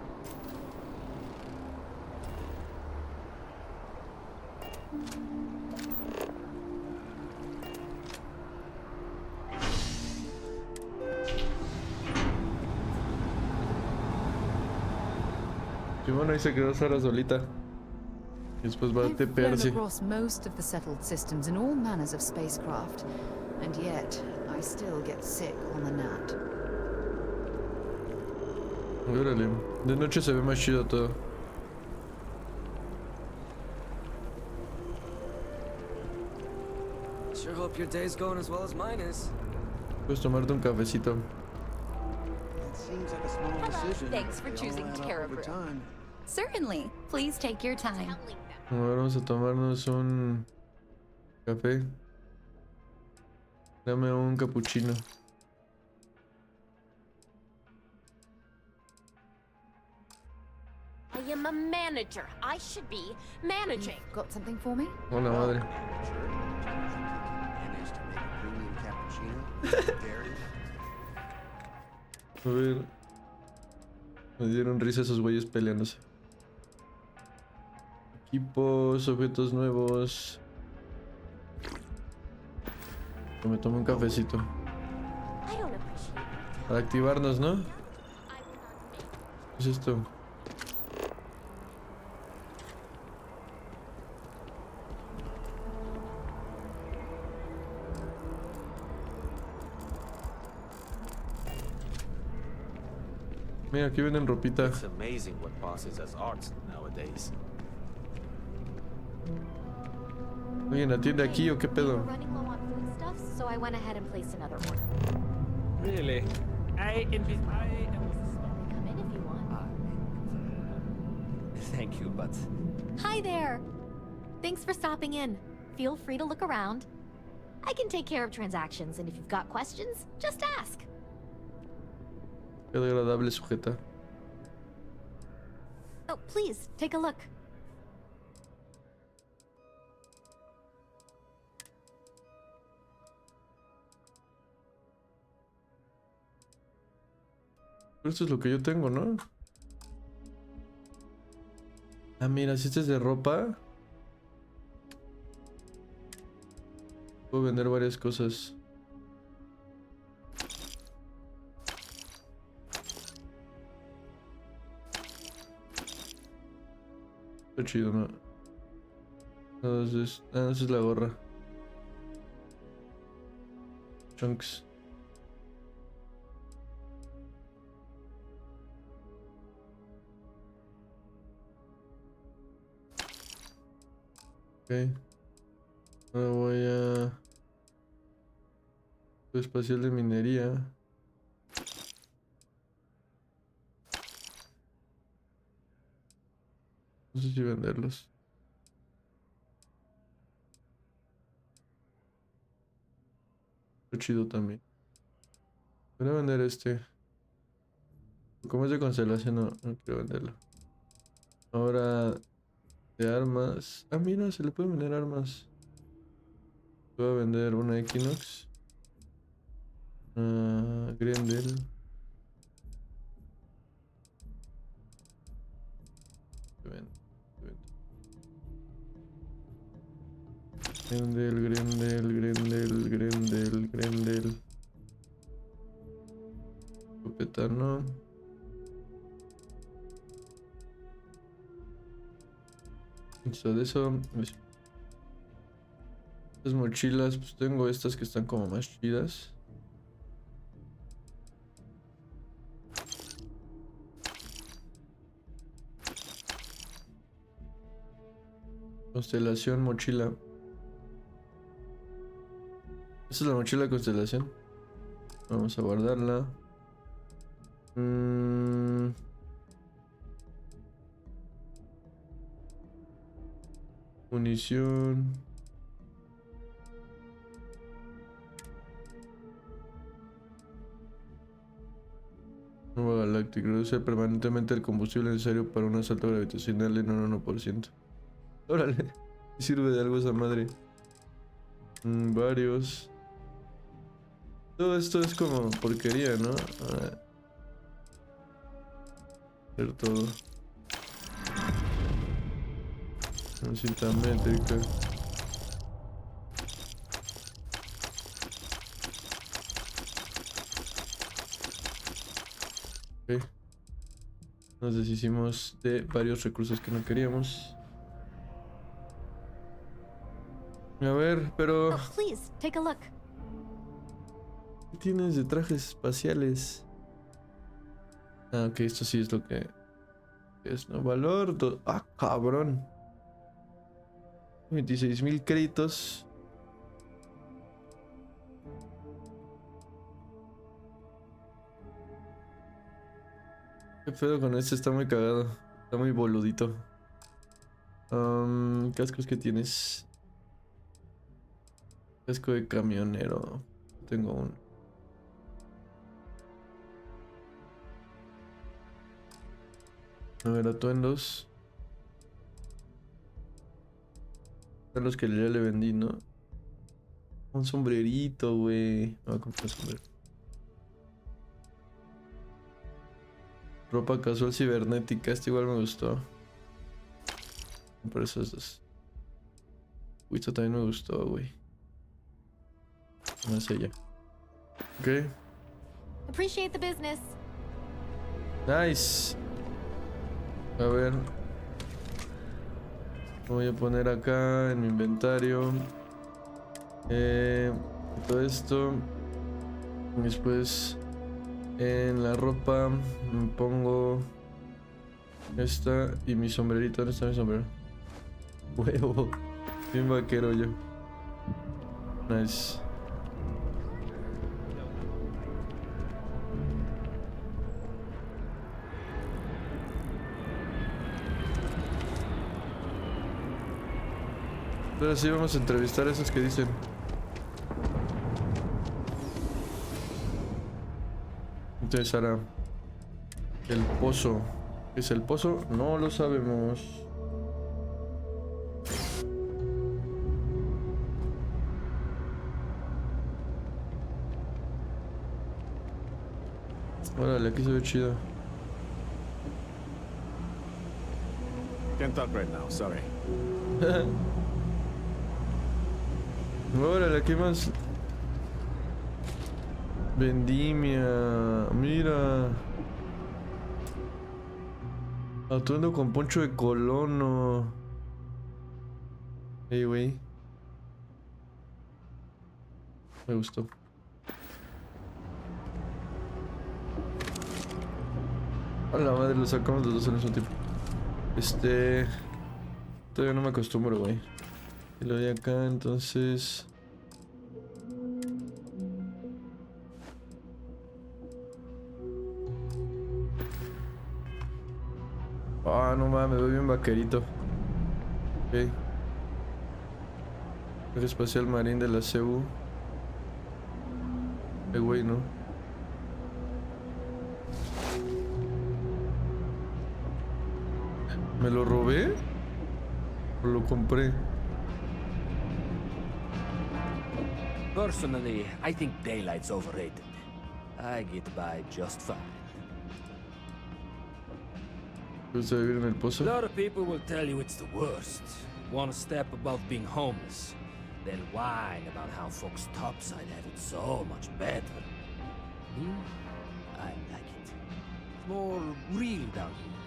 Speaker 1: Y bueno, ahí se quedó Sara solita. Y después va a
Speaker 2: I've flown
Speaker 1: tepearse.
Speaker 2: across most of the settled systems in all manners of spacecraft, and yet I still get sick on the gnat.
Speaker 1: Órale. De noche se ve más chido todo.
Speaker 16: Sure hope your day's going as well as mine is.
Speaker 1: Puedes tomarte un cafecito.
Speaker 13: It seems like a small decision.
Speaker 17: Thanks for
Speaker 13: They all
Speaker 17: choosing
Speaker 13: add up
Speaker 17: Terra
Speaker 13: over time.
Speaker 17: Certainly. Please take your time.
Speaker 1: Ahora vamos a tomarnos un café. Dame un cappuccino.
Speaker 9: I am a manager. I should be managing.
Speaker 2: Got something for me?
Speaker 1: Hola, madre.
Speaker 13: Managed to make a premium cappuccino. Dairy.
Speaker 1: A ver. Me dieron risa esos güeyes peleándose. Equipos, objetos nuevos. Me tomo un cafecito.
Speaker 9: I don't appreciate
Speaker 1: Para activarnos, ¿no? ¿Qué es esto? Mira, aquí venden ropita.
Speaker 18: It's amazing what passes as art nowadays.
Speaker 1: ¿Alguien atiende aquí o qué pedo?
Speaker 9: running low on foodstuffs, so I went ahead and placed another order.
Speaker 19: Really? I am.
Speaker 9: Come in if you want.
Speaker 19: Thank you, but
Speaker 9: Hi there. Thanks for stopping in. Feel free to look around. I can take care of transactions, and if you've got questions, just ask.
Speaker 1: Qué agradable sujeta.
Speaker 9: Oh, please, take a look.
Speaker 1: Esto es lo que yo tengo, ¿no? Ah, mira, si este es de ropa. Puedo vender varias cosas. Está chido, ¿no? No, esa es la gorra. Chunks. Ok. Ahora voy a... espacial de minería. No sé si venderlos. Está chido también. Voy a vender este. Como es de constelación, no quiero venderlo. Ahora de armas. Ah, mira, se le puede vender armas. Voy a vender una Equinox. Grendel. Grendel. Copetano. Listo, de eso. Estas mochilas, pues tengo estas que están como más chidas. Constelación, mochila. Esta es la mochila de constelación. Vamos a guardarla. Munición. Nueva galáctica. Reduce permanentemente el combustible necesario para un asalto gravitacional en un 1%. Órale. Sirve de algo esa madre. Varios. Todo esto es como porquería, ¿no? Hacer todo. Cinta métrica. Ok. Nos deshicimos de varios recursos que no queríamos. A ver, pero...
Speaker 9: Oh, please, take a look.
Speaker 1: ¿Qué tienes de trajes espaciales? Ah, ok, esto sí es lo que es, ¿no? Valor... Ah, cabrón. 26,000 créditos. ¿Qué pedo con este? Está muy cagado. Está muy boludito. Cascos que tienes. Casco de camionero. Tengo uno. A ver, atuendos. Son los que ya le vendí, ¿no? Un sombrerito, güey. Voy a comprar un sombrero. Ropa casual cibernética. Este igual me gustó. Por esos dos. Uy, esto también me gustó, güey. No sé ya. Ok.
Speaker 9: Appreciate the business.
Speaker 1: Nice. A ver. Lo voy a poner acá en mi inventario. Todo esto. Después en la ropa me pongo esta y mi sombrerito. ¿Dónde está mi sombrero? Huevo. Bien vaquero yo. Nice. Ahora sí vamos a entrevistar a esos que dicen. Entonces ahora el pozo. ¿Qué es el pozo? No lo sabemos. Órale, aquí se ve chido.
Speaker 13: Can't talk right now, sorry.
Speaker 1: Órale, aquí más. Vendimia. Mira. Atuendo con poncho de colono. Ey, güey. Me gustó. A la madre, lo sacamos los dos al mismo tiempo. Todavía no me acostumbro, güey. Y lo de acá, entonces. Ah, no mames, me veo bien vaquerito. Ok. El espacial marín de la CU. Güey, ¿no? ¿Me lo robé? ¿O lo compré?
Speaker 20: Personally, I think daylight's overrated. I get by just fine.
Speaker 1: ¿Vas a vivir en el pozo?
Speaker 20: A lot of people will tell you it's the worst. One step above being homeless. They'll whine about how folks topside have it so much better. Me, I like it. It's more real down here.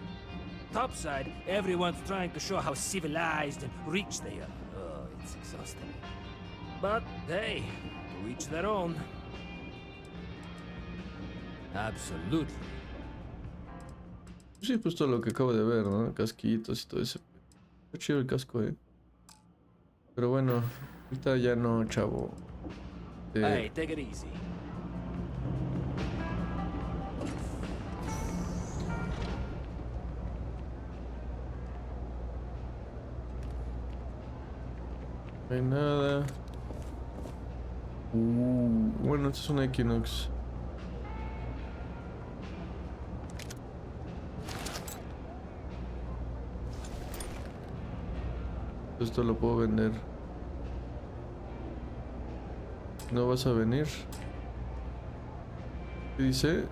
Speaker 20: Topside, everyone's trying to show how civilized and rich they are. Oh, it's exhausting. But hey, to each their own. Absolutely.
Speaker 1: Sí, justo lo que acabo de ver, ¿no? Casquitos y todo eso. Está chido el casco, Pero bueno, ahorita ya no, chavo.
Speaker 20: Hey, take it easy.
Speaker 1: No hay nada. Bueno, esto es una Equinox. Esto lo puedo vender. ¿No vas a venir? ¿Qué dice?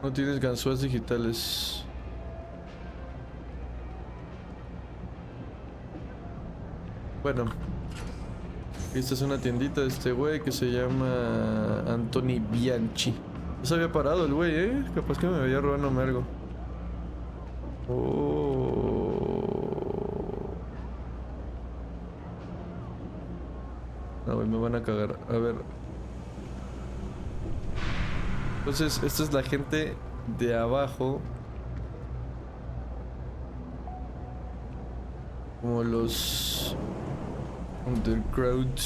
Speaker 1: No tienes ganzúas digitales. Bueno, esta es una tiendita de este güey que se llama Anthony Bianchi. Ya se había parado el güey, capaz que me veía robándome algo. No, güey, me van a cagar. A ver. Entonces, esta es la gente de abajo. Como los underground.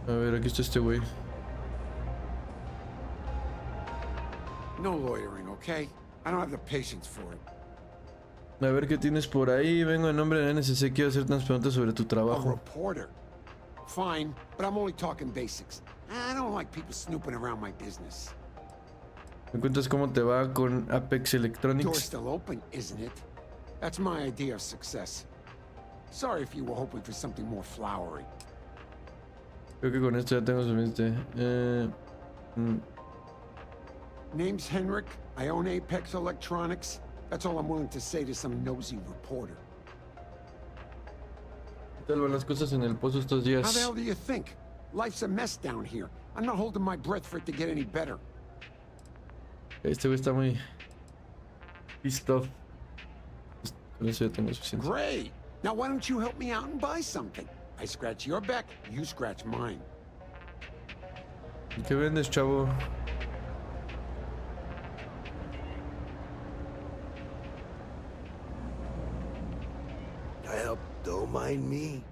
Speaker 1: A ver, aquí está este güey.
Speaker 21: No loitering, okay? I don't have the patience for it.
Speaker 1: A ver qué tienes por ahí. Vengo en nombre de la NSC. Quiero hacerte unas preguntas sobre tu
Speaker 21: A
Speaker 1: trabajo.
Speaker 21: reporter. Fine, but I'm only talking basics. I don't like people snooping around my business.
Speaker 1: ¿Me cuentas cómo te va con Apex
Speaker 21: Door's
Speaker 1: Electronics?
Speaker 21: still open, isn't it? That's my idea of success. Sorry if you were hoping for something more flowery.
Speaker 1: Creo que con esto ya tengo suficiente.
Speaker 21: Name's Henrik. I own Apex Electronics. That's all I'm willing to say to some nosy reporter.
Speaker 1: ¿Qué tal van las cosas en el pozo estos
Speaker 21: How the
Speaker 1: días?
Speaker 21: hell do you think? Life's a mess down here. I'm not holding my breath for it to get any better.
Speaker 1: Este güey está muy pissed off. Con eso ya tengo suficiente.
Speaker 21: Great. Now why don't you help me out and buy something? I scratch your back, you scratch mine.
Speaker 1: ¿Qué vendes, chavo?
Speaker 22: I help. Don't mind me.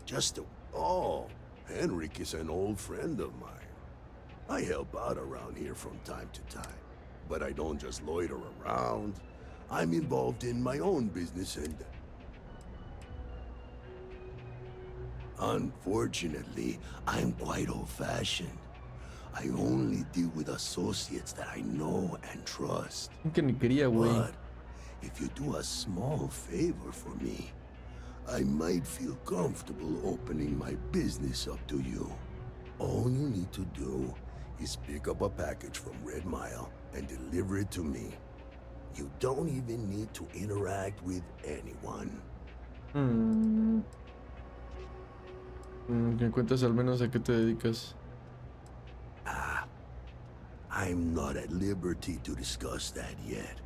Speaker 22: Just a... Oh, Henrik is an old friend of mine. I help out around here from time to time. But I don't just loiter around. I'm involved in my own business and... Unfortunately, I'm quite old-fashioned. I only deal with associates that I know and trust.
Speaker 1: Que ni quería, güey.
Speaker 22: But if you do a small favor for me, I might feel comfortable opening my business up to you. All you need to do is pick up a package from Red Mile and deliver it to me. You don't even need to interact with anyone.
Speaker 1: Que cuentas al menos a qué te dedicas.
Speaker 22: I'm not at liberty to discuss that yet,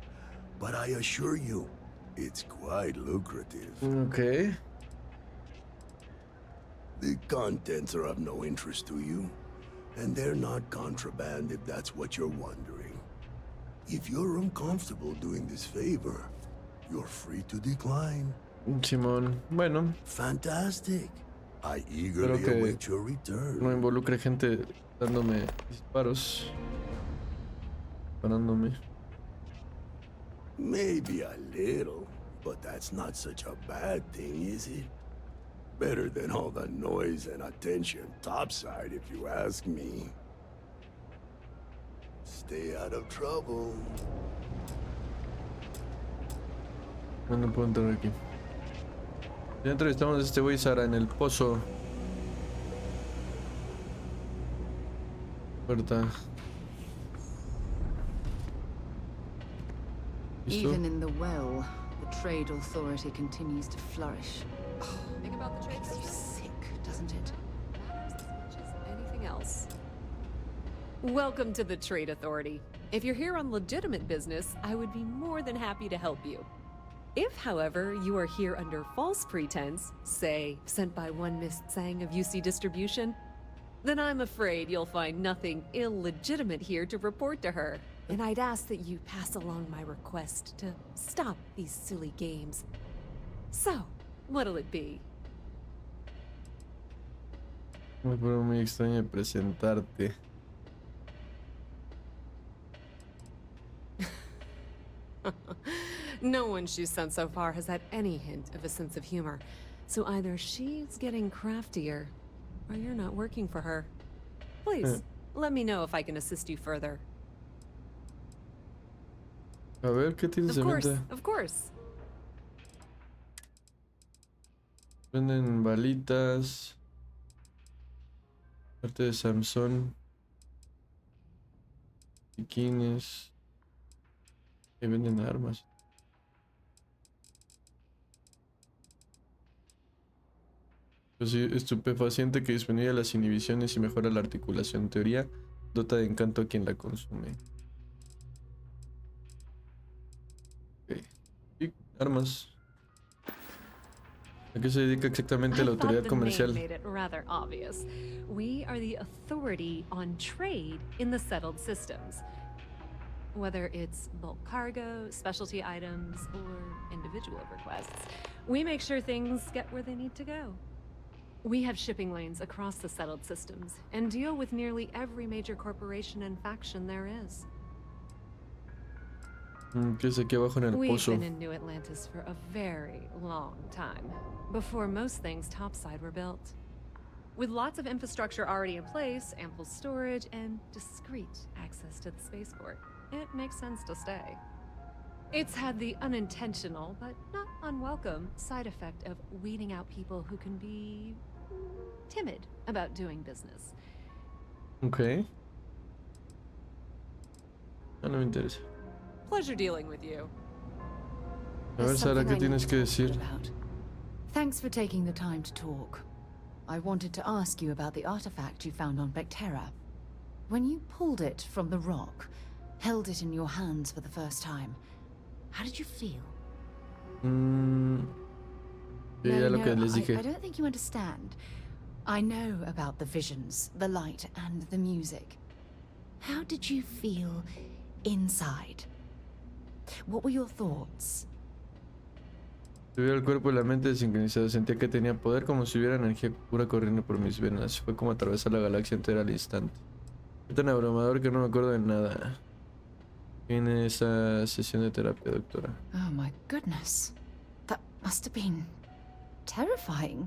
Speaker 22: but I assure you, it's quite lucrative.
Speaker 1: Okay.
Speaker 22: The contents are of no interest to you, and they're not contraband if that's what you're wondering. If you're uncomfortable doing this favor, you're free to decline.
Speaker 1: Simón, bueno.
Speaker 22: Fantastic. I
Speaker 1: Espero
Speaker 22: eagerly
Speaker 1: que
Speaker 22: await your return.
Speaker 1: no involucre gente dándome disparos. Parándome.
Speaker 22: Maybe a little, but that's not such a bad thing, is it? Better than all the noise and attention topside, if you ask me. Stay out of trouble.
Speaker 1: No puedo entrar aquí. Ya entrevistamos a este güey Sara en el pozo. Puerta. ¿Listo?
Speaker 2: Even in the well, the trade authority continues to flourish.
Speaker 23: Think about the trade
Speaker 2: Makes you sick, doesn't it?
Speaker 23: matters as much as anything else. Welcome to the Trade Authority. If you're here on legitimate business, I would be more than happy to help you. If, however, you are here under false pretense, say, sent by one Miss Tsang of UC Distribution, then I'm afraid you'll find nothing illegitimate here to report to her. And I'd ask that you pass along my request to stop these silly games. So, what'll it be?
Speaker 1: Me fue muy extraño presentarte.
Speaker 23: No one she's sent so far has had any hint of a sense of humor. So either she's getting craftier, or you're not working for her. Please, let me know if I can assist you further.
Speaker 1: A ver, ¿qué tienes en mente?
Speaker 23: Of course.
Speaker 1: Venden balitas. Arte de Samsung. Bikinis. Y venden armas. Pues sí, estupefaciente que disminuye las inhibiciones y mejora la articulación. En teoría, dota de encanto a quien la consume. Ok. Y armas. ¿A qué se dedica exactamente la autoridad comercial?
Speaker 23: Made it rather obvious. We are the authority on trade in the settled systems. Whether it's bulk cargo, specialty items, or individual requests, we make sure things get where they need to go. We have shipping lanes across the settled systems and deal with nearly every major corporation and faction there is.
Speaker 1: ¿Qué es aquí abajo en el
Speaker 23: We've
Speaker 1: pozo?
Speaker 23: been in New Atlantis for a very long time, before most things topside were built. With lots of infrastructure already in place, ample storage, and discreet access to the spaceport, it makes sense to stay. It's had the unintentional, but not unwelcome, side effect of weeding out people who can be timid about doing business.
Speaker 1: Ok. No me interesa.
Speaker 23: Pleasure dealing with you.
Speaker 1: A ver, Sara, ¿qué tienes que decir?
Speaker 2: Thanks for taking the time to talk. I wanted to ask you about the artifact you found on Bactera. When you pulled it from the rock, held it in your hands for the first time, how did you feel?
Speaker 1: Ya lo que les dije.
Speaker 2: I don't think you understand. I know about the visions, the light, and the music. How did you feel inside? What were your thoughts?
Speaker 1: Tuviera el cuerpo y la mente desincronizados. Sentía que tenía poder como si hubiera energía pura corriendo por mis venas. Fue como atravesar la galaxia entera al instante. Fue tan abrumador que no me acuerdo de nada. Viene esa sesión de terapia, doctora.
Speaker 2: Oh my goodness. That must have been terrifying.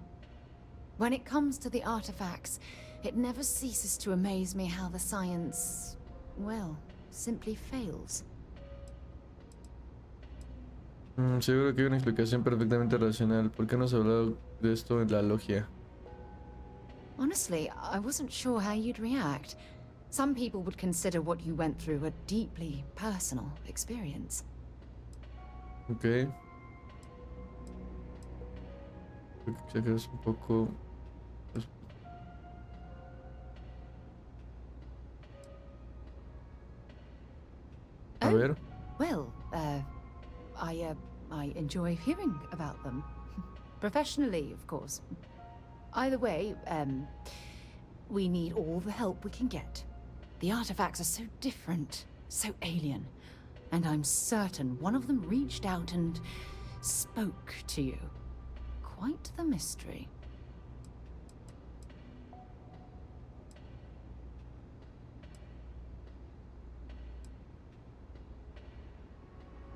Speaker 2: When it comes to the artifacts, it never ceases to amaze me how the science, well, simply fails.
Speaker 1: Seguro que hay una explicación perfectamente racional. ¿Por qué no has hablado de esto en la logia?
Speaker 2: Honestly, I wasn't sure how you'd react. Some people would consider what you went through a deeply personal experience.
Speaker 1: Ok. Creo que es un poco... A ver.
Speaker 2: Well, I enjoy hearing about them. Professionally, of course. Either way, we need all the help we can get. The artifacts are so different, so alien. And I'm certain one of them reached out and spoke to you. Quite the mystery.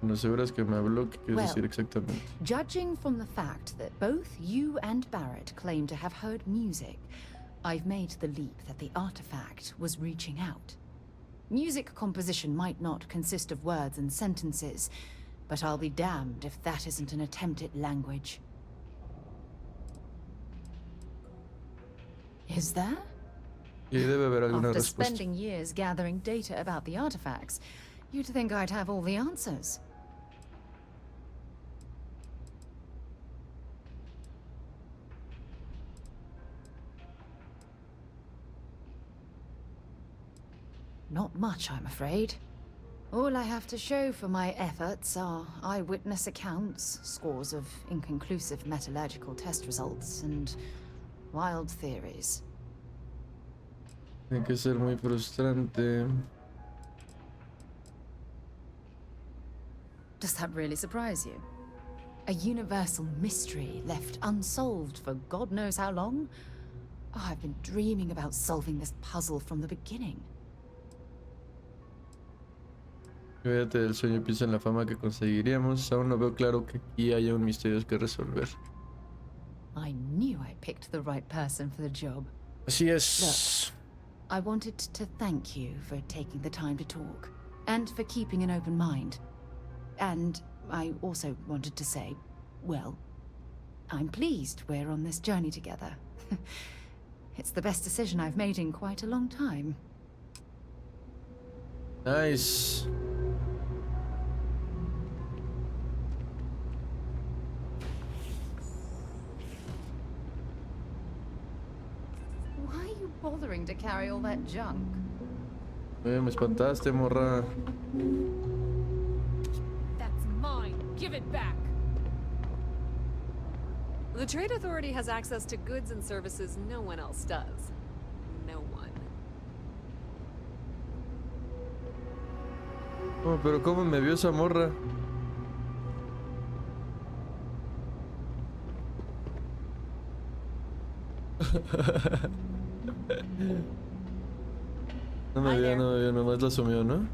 Speaker 1: ¿No seguras que me habló? ¿Qué quieres decir exactamente?
Speaker 2: Judging from the fact that both you and Barrett claim to have heard music, I've made the leap that the artifact was reaching out. Music composition might not consist of words and sentences, but I'll be damned if that isn't an attempt at language. Is there?
Speaker 1: Y debe haber alguna
Speaker 2: After
Speaker 1: respuesta.
Speaker 2: spending years gathering data about the artifacts, you'd think I'd have all the answers. Not much, I'm afraid. All I have to show for my efforts are eyewitness accounts, scores of inconclusive metallurgical test results, and wild theories.
Speaker 1: Tiene que ser muy frustrante.
Speaker 2: Does that really surprise you? A universal mystery left unsolved for God knows how long? Oh, I've been dreaming about solving this puzzle from the beginning.
Speaker 1: Cuídate del sueño y piensa en la fama que conseguiríamos. Aún no veo claro que aquí haya un misterio que resolver.
Speaker 2: I knew I picked the right person for the job.
Speaker 1: Así es.
Speaker 2: Look, I wanted to thank you for taking the time to talk, and for keeping an open mind. And I also wanted to say, well, I'm pleased we're on this journey together. It's the best decision I've made in quite a long time.
Speaker 1: Nice.
Speaker 2: Why are you bothering to carry all that junk?
Speaker 1: Me espantaste, morra.
Speaker 23: That's mine. Give it back. The Trade Authority has access to goods and services no one else does. No one.
Speaker 1: Oh, pero cómo me vio esa morra. No me vio, nomás la asumió, ¿no?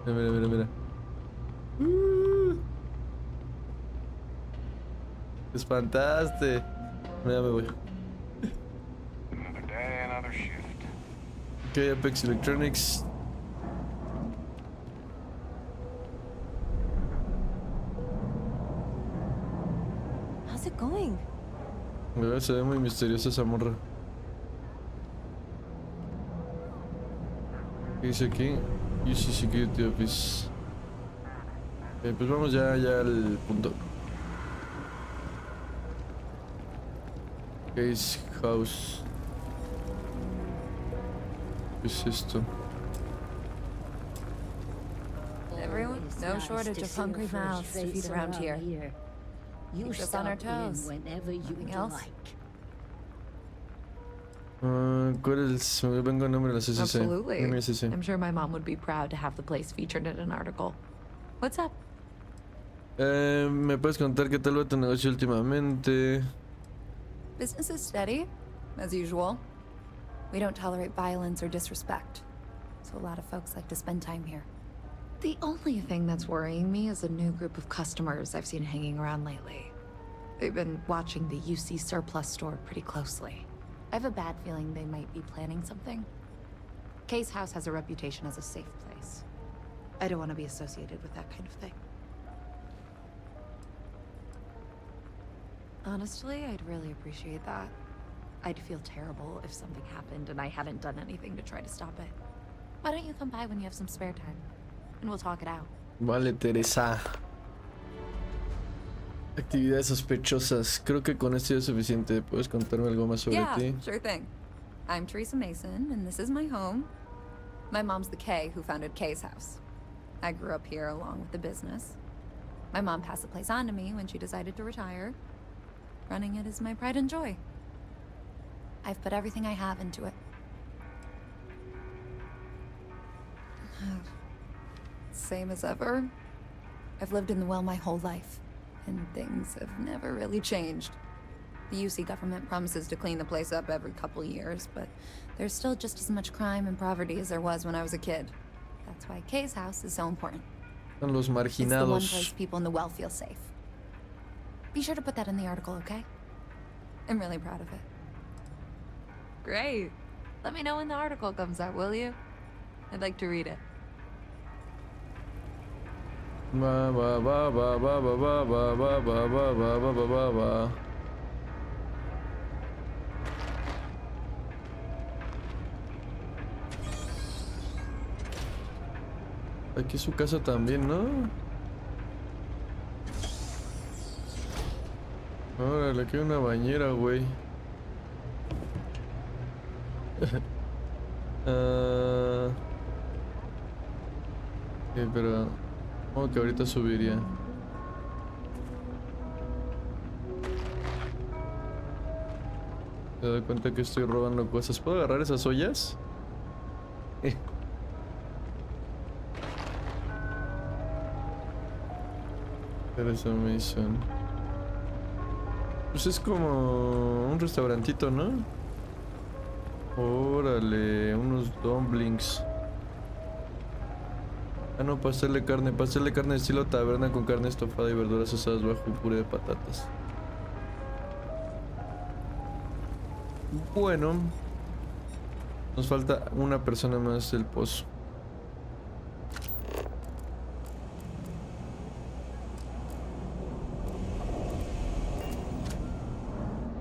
Speaker 1: Mira. Te espantaste. Ya me voy.
Speaker 3: Another day, another shift.
Speaker 1: Ok, Apex Electronics.
Speaker 4: How's it going?
Speaker 1: Se ve muy misteriosa esa morra. ¿Qué dice aquí? UC Security Office. Pues vamos ya al punto. Case House. ¿Qué es esto?
Speaker 4: Everyone, no shortage of hungry mouths to feed around here. Keeps us on our toes. Nothing else?
Speaker 1: ¿Cuál es el vengo en nombre de la CCC?
Speaker 4: Absolutely.
Speaker 1: MSC.
Speaker 4: I'm sure my mom would be proud to have the place featured in an article. What's up?
Speaker 1: ¿Me puedes contar qué tal va tu negocio últimamente?
Speaker 17: Business is steady, as usual. We don't tolerate violence or disrespect, so a lot of folks like to spend time here.
Speaker 4: The only thing that's worrying me is a new group of customers I've seen hanging around lately. They've been watching the UC surplus store pretty closely. I have a bad feeling they might be planning something. Case House has a reputation as a safe place. I don't want to be associated with that kind of thing. Honestly, I'd really appreciate that. I'd feel terrible if something happened and I hadn't done anything to try to stop it. Why don't you come by when you have some spare time? And we'll talk it out.
Speaker 1: Vale, Teresa. Actividades sospechosas. Creo que con esto ya es suficiente. ¿Puedes contarme algo más sobre ti?
Speaker 17: Yeah, sure thing. I'm Teresa Mason, and this is my home. My mom's the Kay who founded Kay's House. I grew up here along with the business. My mom passed the place on to me when she decided to retire. Running it is my pride and joy. I've put everything I have into it. Same as ever. I've lived in the well my whole life, and things have never really changed. The UC government promises to clean the place up every couple years, but there's still just as much crime and poverty as there was when I was a kid. That's why Kay's House is so important.
Speaker 1: Son los
Speaker 17: It's the one
Speaker 1: marginados.
Speaker 17: place people in the well feel safe. Be sure to put that in the article, okay? I'm really proud of it.
Speaker 4: Great. Let me know when the article comes out, will you? I'd like to read it.
Speaker 1: Va, va, va, va, va, va, va, va, va, va, va, va, va, va, va, va. Aquí es su casa también, ¿no? Órale, aquí hay una bañera, güey. Pero como que ahorita subiría. ¿Te das cuenta que estoy robando cosas? ¿Puedo agarrar esas ollas? Teresa Mason. Pues es como un restaurantito, ¿no? Órale, unos dumplings. Ah, no, pastel de carne. Pastel de carne estilo taberna con carne estofada y verduras asadas bajo un puré de patatas. Bueno, nos falta una persona más del pozo.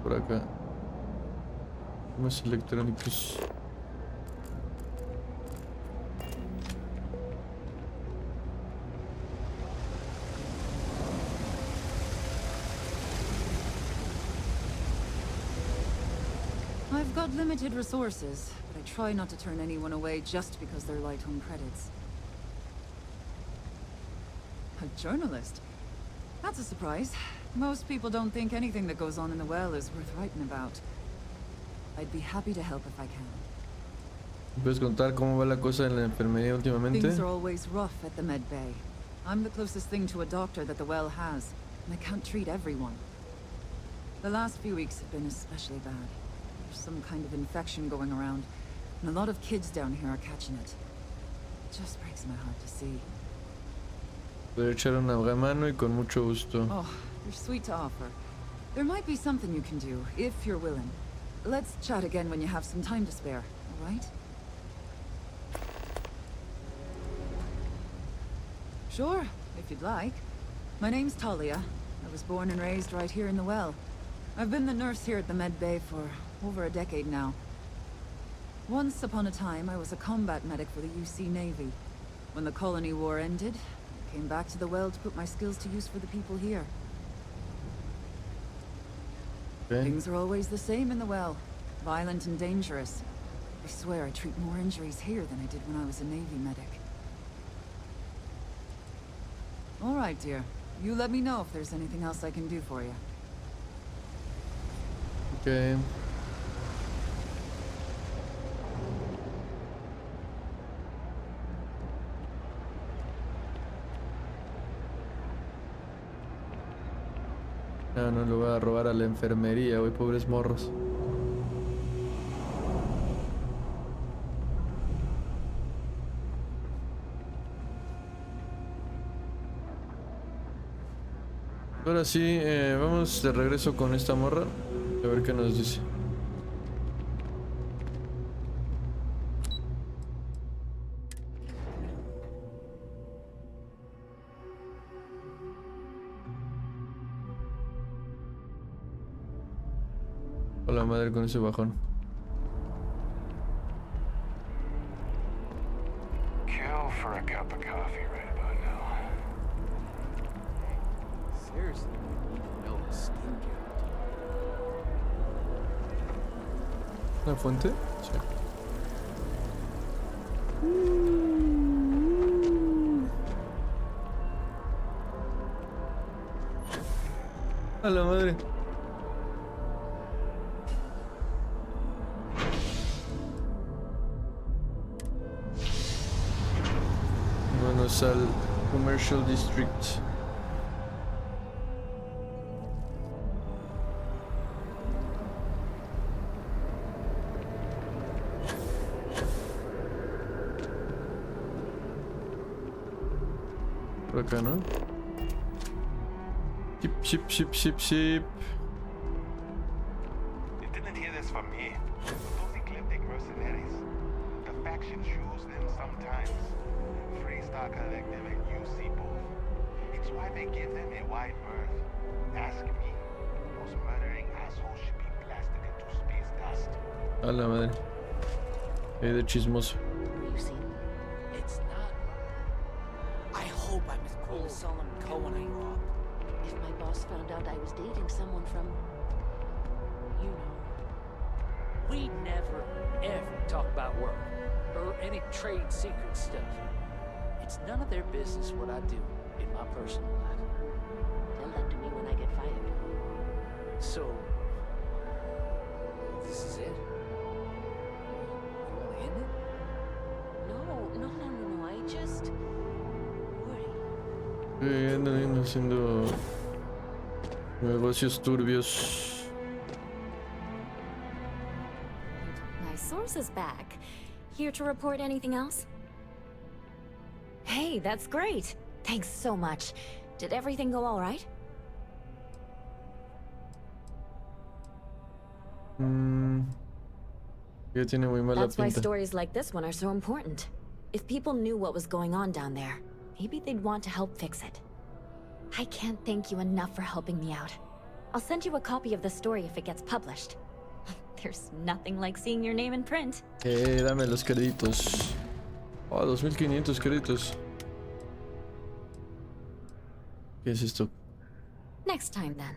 Speaker 1: Por acá. Más electrónicos.
Speaker 2: I've got limited resources, but I try not to turn anyone away just because they're light on credits. A journalist? That's a surprise. Most people don't think anything that goes on in the well is worth writing about. I'd be happy to help if I can.
Speaker 1: ¿Puedes contar cómo va la cosa en la enfermería últimamente?
Speaker 2: Things are always rough at the med bay. I'm the closest thing to a doctor that the well has, and I can't treat everyone. The last few weeks have been especially bad. There's some kind of infection going around, and a lot of kids down here are catching it. It just breaks my heart to see.
Speaker 1: Puedo echar una mano y con mucho gusto.
Speaker 2: Oh, you're sweet to offer. There might be something you can do, if you're willing. Let's chat again when you have some time to spare, all right? Sure, if you'd like. My name's Talia. I was born and raised right here in the well. I've been the nurse here at the med bay for over a decade now. Once upon a time, I was a combat medic for the UC Navy. When the colony war ended, I came back to the well to put my skills to use for the people here.
Speaker 1: Okay.
Speaker 2: Things are always the same in the well. Violent and dangerous. I swear I treat more injuries here than I did when I was a Navy medic. All right, dear. You let me know if there's anything else I can do for you.
Speaker 1: Okay. No, no lo voy a robar a la enfermería, hoy pobres morros. Ahora sí, vamos de regreso con esta morra. A ver qué nos dice. Hola madre con ese bajón.
Speaker 3: Kill for a cup of coffee right about now.
Speaker 18: Seriously, no skincare.
Speaker 1: ¿Una fuente? Sí. A la madre. Vámonos al Commercial District. Por acá, ¿no? Ship.
Speaker 3: You didn't hear this from me. Those eclectic mercenaries. The factions use them sometimes. Freestar Collective and UC both. It's why they give them a wide berth. Ask me. Those murdering assholes should be blasted into space dust.
Speaker 1: A la madre. De chismoso.
Speaker 5: It's not. I hope I'm as cool as Solomon Cohen I grew up.
Speaker 8: If my boss found out I was dating someone from... you know.
Speaker 5: We never, ever talk about work or any trade secret stuff. It's none of their business what I do in my personal life.
Speaker 8: Tell that to me when I get fired.
Speaker 5: So, this is it? You want to end it?
Speaker 8: No, I just...
Speaker 1: Andan haciendo negocios turbios.
Speaker 17: Nice
Speaker 14: Source is back. Here to report anything else? Hey, that's great. Thanks so much. Did everything go all right?
Speaker 1: Ya tiene muy mala
Speaker 14: That's why
Speaker 1: pinta.
Speaker 14: stories like this one are so important. If people knew what was going on down there, maybe they'd want to help fix it. I can't thank you enough for helping me out. I'll send you a copy of the story if it gets published. There's nothing like seeing your name in print.
Speaker 1: Dame los créditos. Oh, 2500 créditos. ¿Qué es esto?
Speaker 14: Next time then.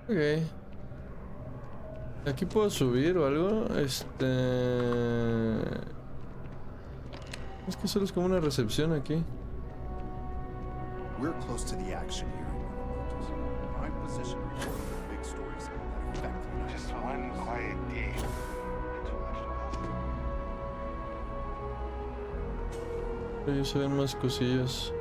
Speaker 1: Ok. Aquí puedo subir o algo. Es que solo es como una recepción aquí.
Speaker 15: We're close to the action here. Prime position reporting the big stories that affect the United
Speaker 3: Just one quiet day.
Speaker 1: Ahí se ven más cosillas.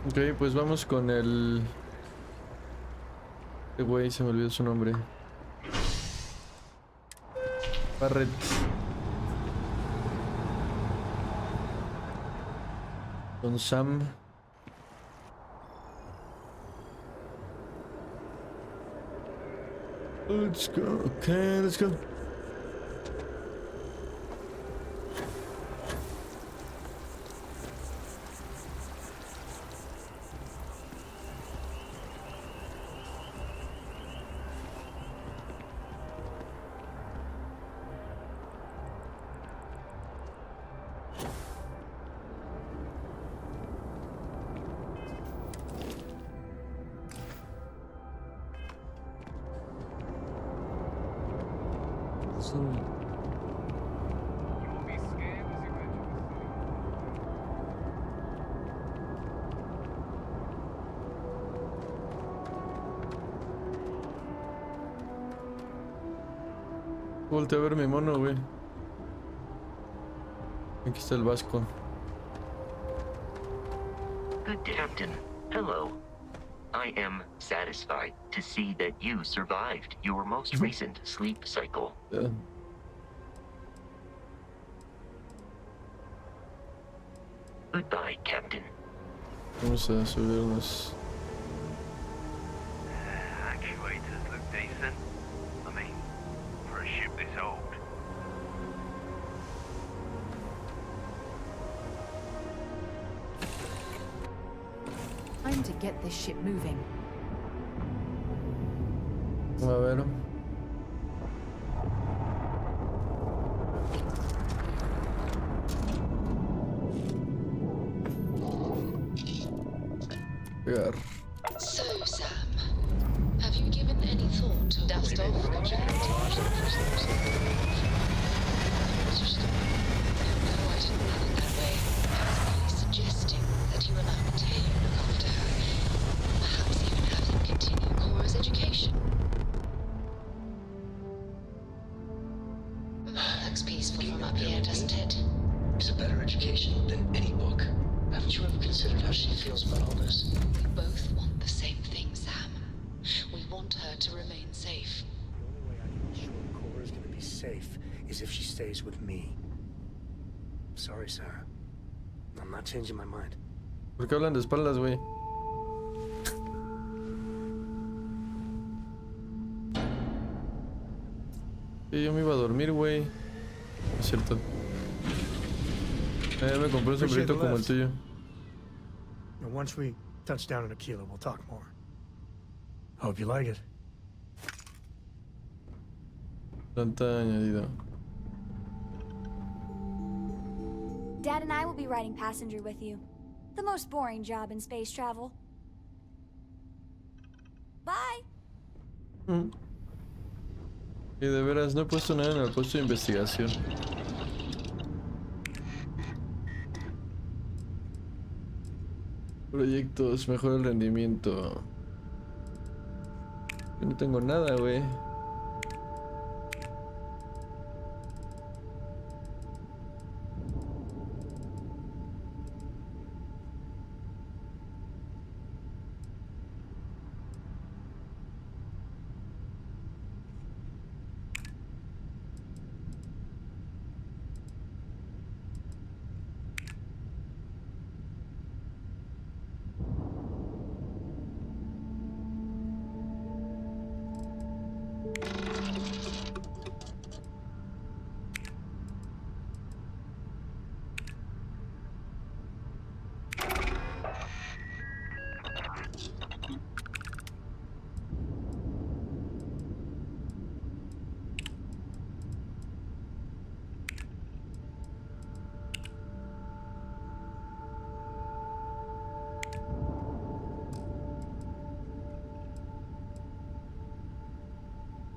Speaker 1: Ok, pues vamos con el... Este güey, se me olvidó su nombre. Barret. Con Sam. Let's go. Okay, let's go. Voltea a ver mi mono, güey. Aquí está el vasco.
Speaker 6: Good Captain, hello. I am satisfied to see that you survived your most recent sleep cycle.
Speaker 1: Yeah.
Speaker 6: Goodbye, Captain.
Speaker 1: Vamos a subirnos.
Speaker 3: Actuators look decent. I mean, for a ship this old.
Speaker 2: Time to get this ship moving.
Speaker 1: A ver. Pegar.
Speaker 10: So, Sam, have you given any thought to dust off the prisoners? No, I didn't mean it that way. Merely suggesting that you allow Tay to look after her. Perhaps even have him continue Cora's education. Looks peaceful from up here, doesn't it?
Speaker 6: It's a better education than any book. Haven't you ever considered how she feels about all this?
Speaker 10: We both want the same thing, Sam. We want her to remain safe.
Speaker 12: The only way I can be sure Cora's gonna be safe is if she stays with me. Sorry, Sarah. I'm not changing my mind.
Speaker 1: ¿Por qué hablan de espaldas, güey? Yo me iba a dormir, güey. Es cierto. Me compré un sombrerito como el tuyo.
Speaker 12: And once we touch down in Aquila, we'll talk more. Hope you like it.
Speaker 1: Planta añadido.
Speaker 7: Dad and I will be riding passenger with you. The most boring job in space travel. Bye.
Speaker 1: Y de veras, no he puesto nada en el puesto de investigación. Proyectos, mejora el rendimiento. Yo no tengo nada, güey.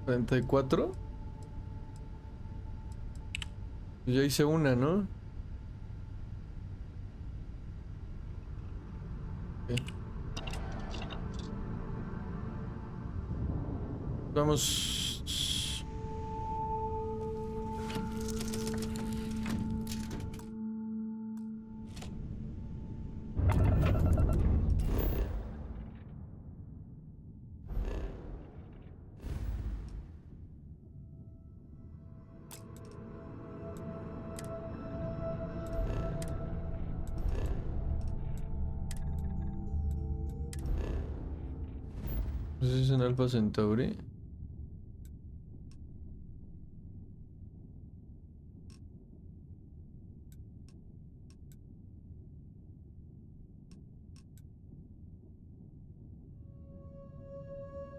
Speaker 1: 44. Ya hice una, ¿no? Okay. Vamos. ¿Eso es en Alpha Centauri?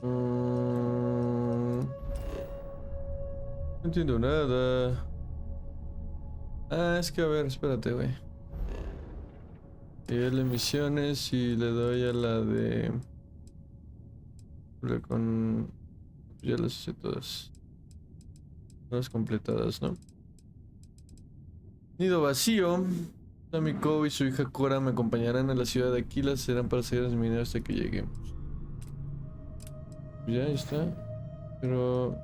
Speaker 1: No entiendo nada. Ah, es que a ver, espérate, güey. Y el misiones y le doy a la de... Con... Ya las hice todas. Todas completadas, ¿no? Nido vacío. Tamiko y su hija Cora me acompañarán a la ciudad de Aquila. Serán pasajeros de minero hasta que lleguemos. Ya está. Pero...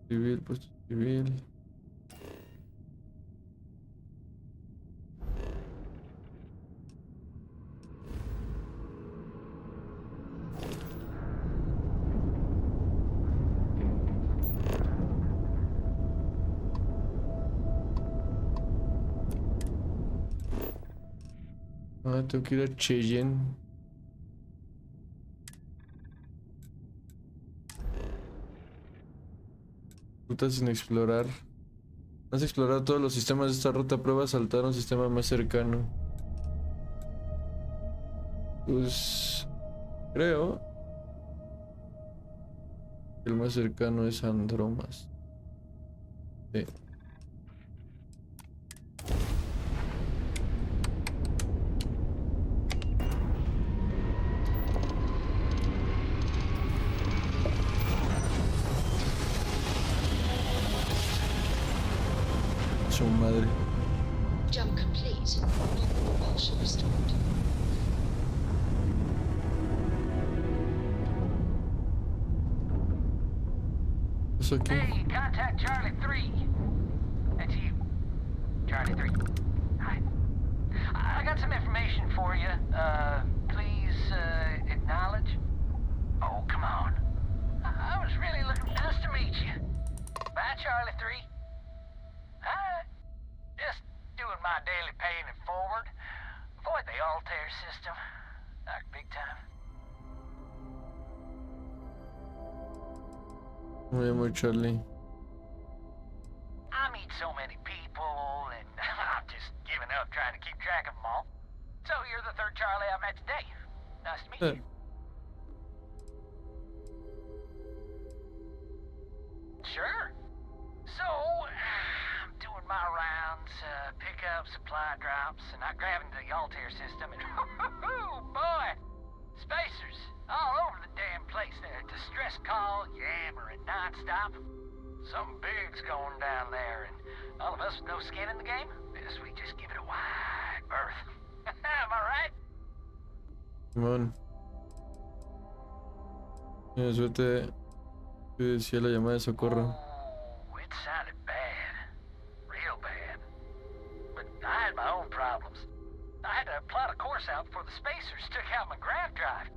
Speaker 1: Civil, puesto civil. Ah, tengo que ir a Cheyenne. Ruta sin explorar. Has explorado todos los sistemas de esta ruta. Prueba a saltar a un sistema más cercano. Pues... creo que el más cercano es Andromas. Sí. Su madre.
Speaker 10: Jump complete. All propulsion restored.
Speaker 1: Eso aquí.
Speaker 5: Hey, contact Charlie 3. That's you. Charlie 3. Hi. I got some information for you. Please, acknowledge. Oh, come on. I was really looking just to meet you. Bye, Charlie 3. Hi. Just doing my daily paying it forward. Avoid the Altair system. Like big time.
Speaker 1: Me llamo Charlie.
Speaker 5: I meet so many people, and I'm just giving up trying to keep track of them all. So you're the third Charlie I've met today. Nice to meet you. Sure. So, I'm doing my rounds, pick up supply drops, and I grabbing the Altair system, and boy, spacers all over the damn place there. Distress call, yammering nonstop. Something big's going down there, and all of us with no skin in the game, we just give it a wide berth. Am I right?
Speaker 1: Simón. Suerte. Que decía la llamada de socorro.
Speaker 5: Oh, it sounded bad. Real bad. But I had my own problems. I had to plot a course out before the spacers took out my grav drive.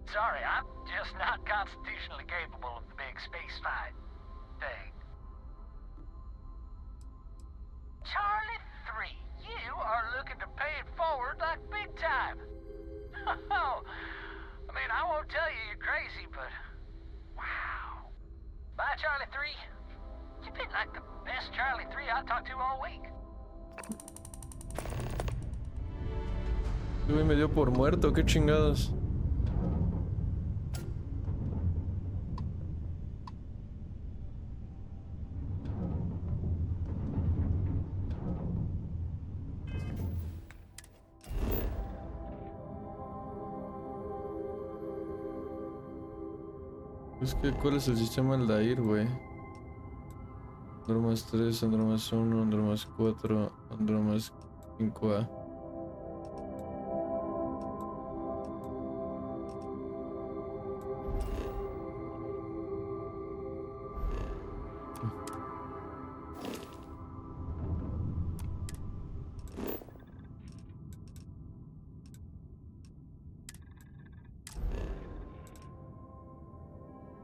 Speaker 5: Sorry, I'm just not constitutionally capable of the big space fight thing. Charlie 3, you are looking to pay it forward like big time. Oh, I mean, I won't tell you you're crazy, but wow. Bye, Charlie 3. You've been like the best Charlie 3 I talked to all week.
Speaker 1: Uy, me dio por muerto, qué chingados. Es que, ¿cuál es el sistema Aldair, güey? Andromas 3, Andromas 1, Andromas 4, Andromas 5A.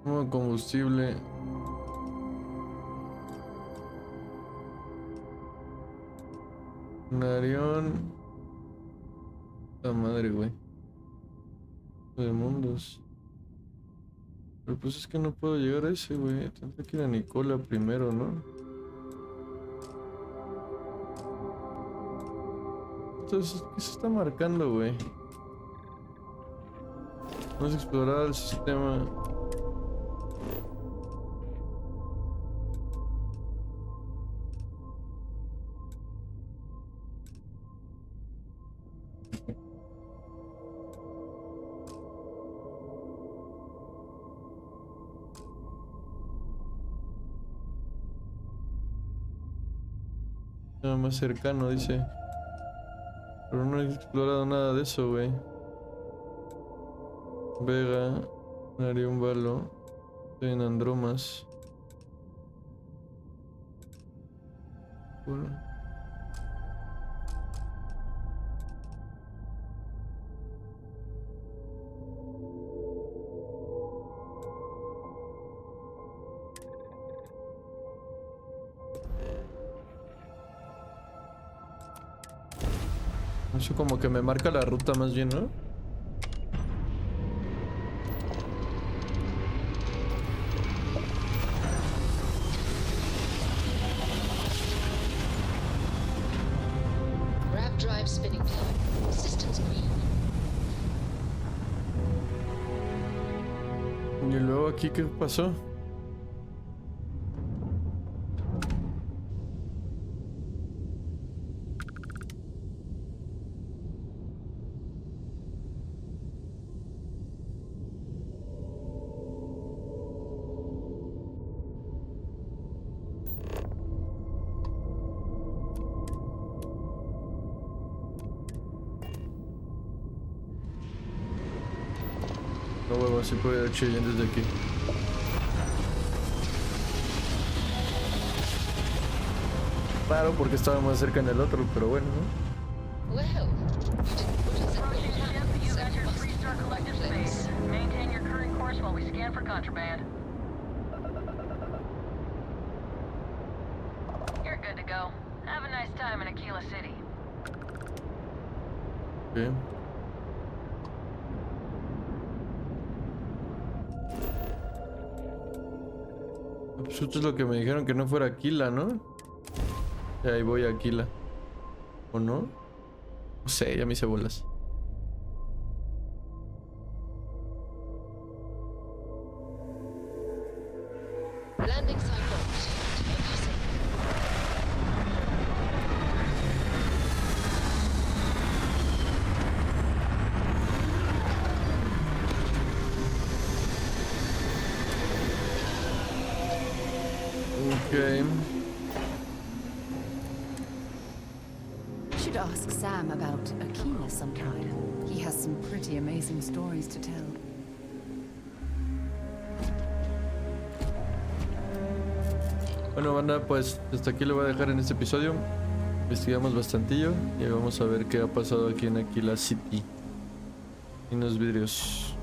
Speaker 1: Como combustible. Narión. La madre, güey. De mundos. Pero pues es que no puedo llegar a ese, güey. Tendré que ir a Nicola primero, ¿no? Entonces, ¿qué se está marcando, güey? Vamos a explorar el sistema. Nada más cercano, dice. Pero no he explorado nada de eso, güey. Vega, Narión Valo, estoy en Andromas. Bueno. Eso como que me marca la ruta más bien, ¿no?
Speaker 10: Grab drive spinning plug. Systems green.
Speaker 1: Y luego aquí, ¿qué pasó? No, huevo, así puede ir chillando desde aquí. Claro, porque estaba más cerca en el otro, pero bueno, ¿no?
Speaker 10: Well,
Speaker 5: Approaching ship, you got your three-star collective space. Maintain your current course while we scan for contraband. You're good to go. Have a nice time in Aquila City.
Speaker 1: Okay. Pues esto es lo que me dijeron, que no fuera Aquila, ¿no? Y ahí voy a Aquila. ¿O no? No sé, ya me hice bolas.
Speaker 10: Landing site locked. Focusing.
Speaker 1: Okay.
Speaker 2: We should ask Sam about Aquila sometime. He has some pretty amazing stories to tell.
Speaker 1: Bueno, banda, pues hasta aquí lo voy a dejar en este episodio. Investigamos bastantillo y vamos a ver qué ha pasado aquí en Aquila City. Y los vidrios.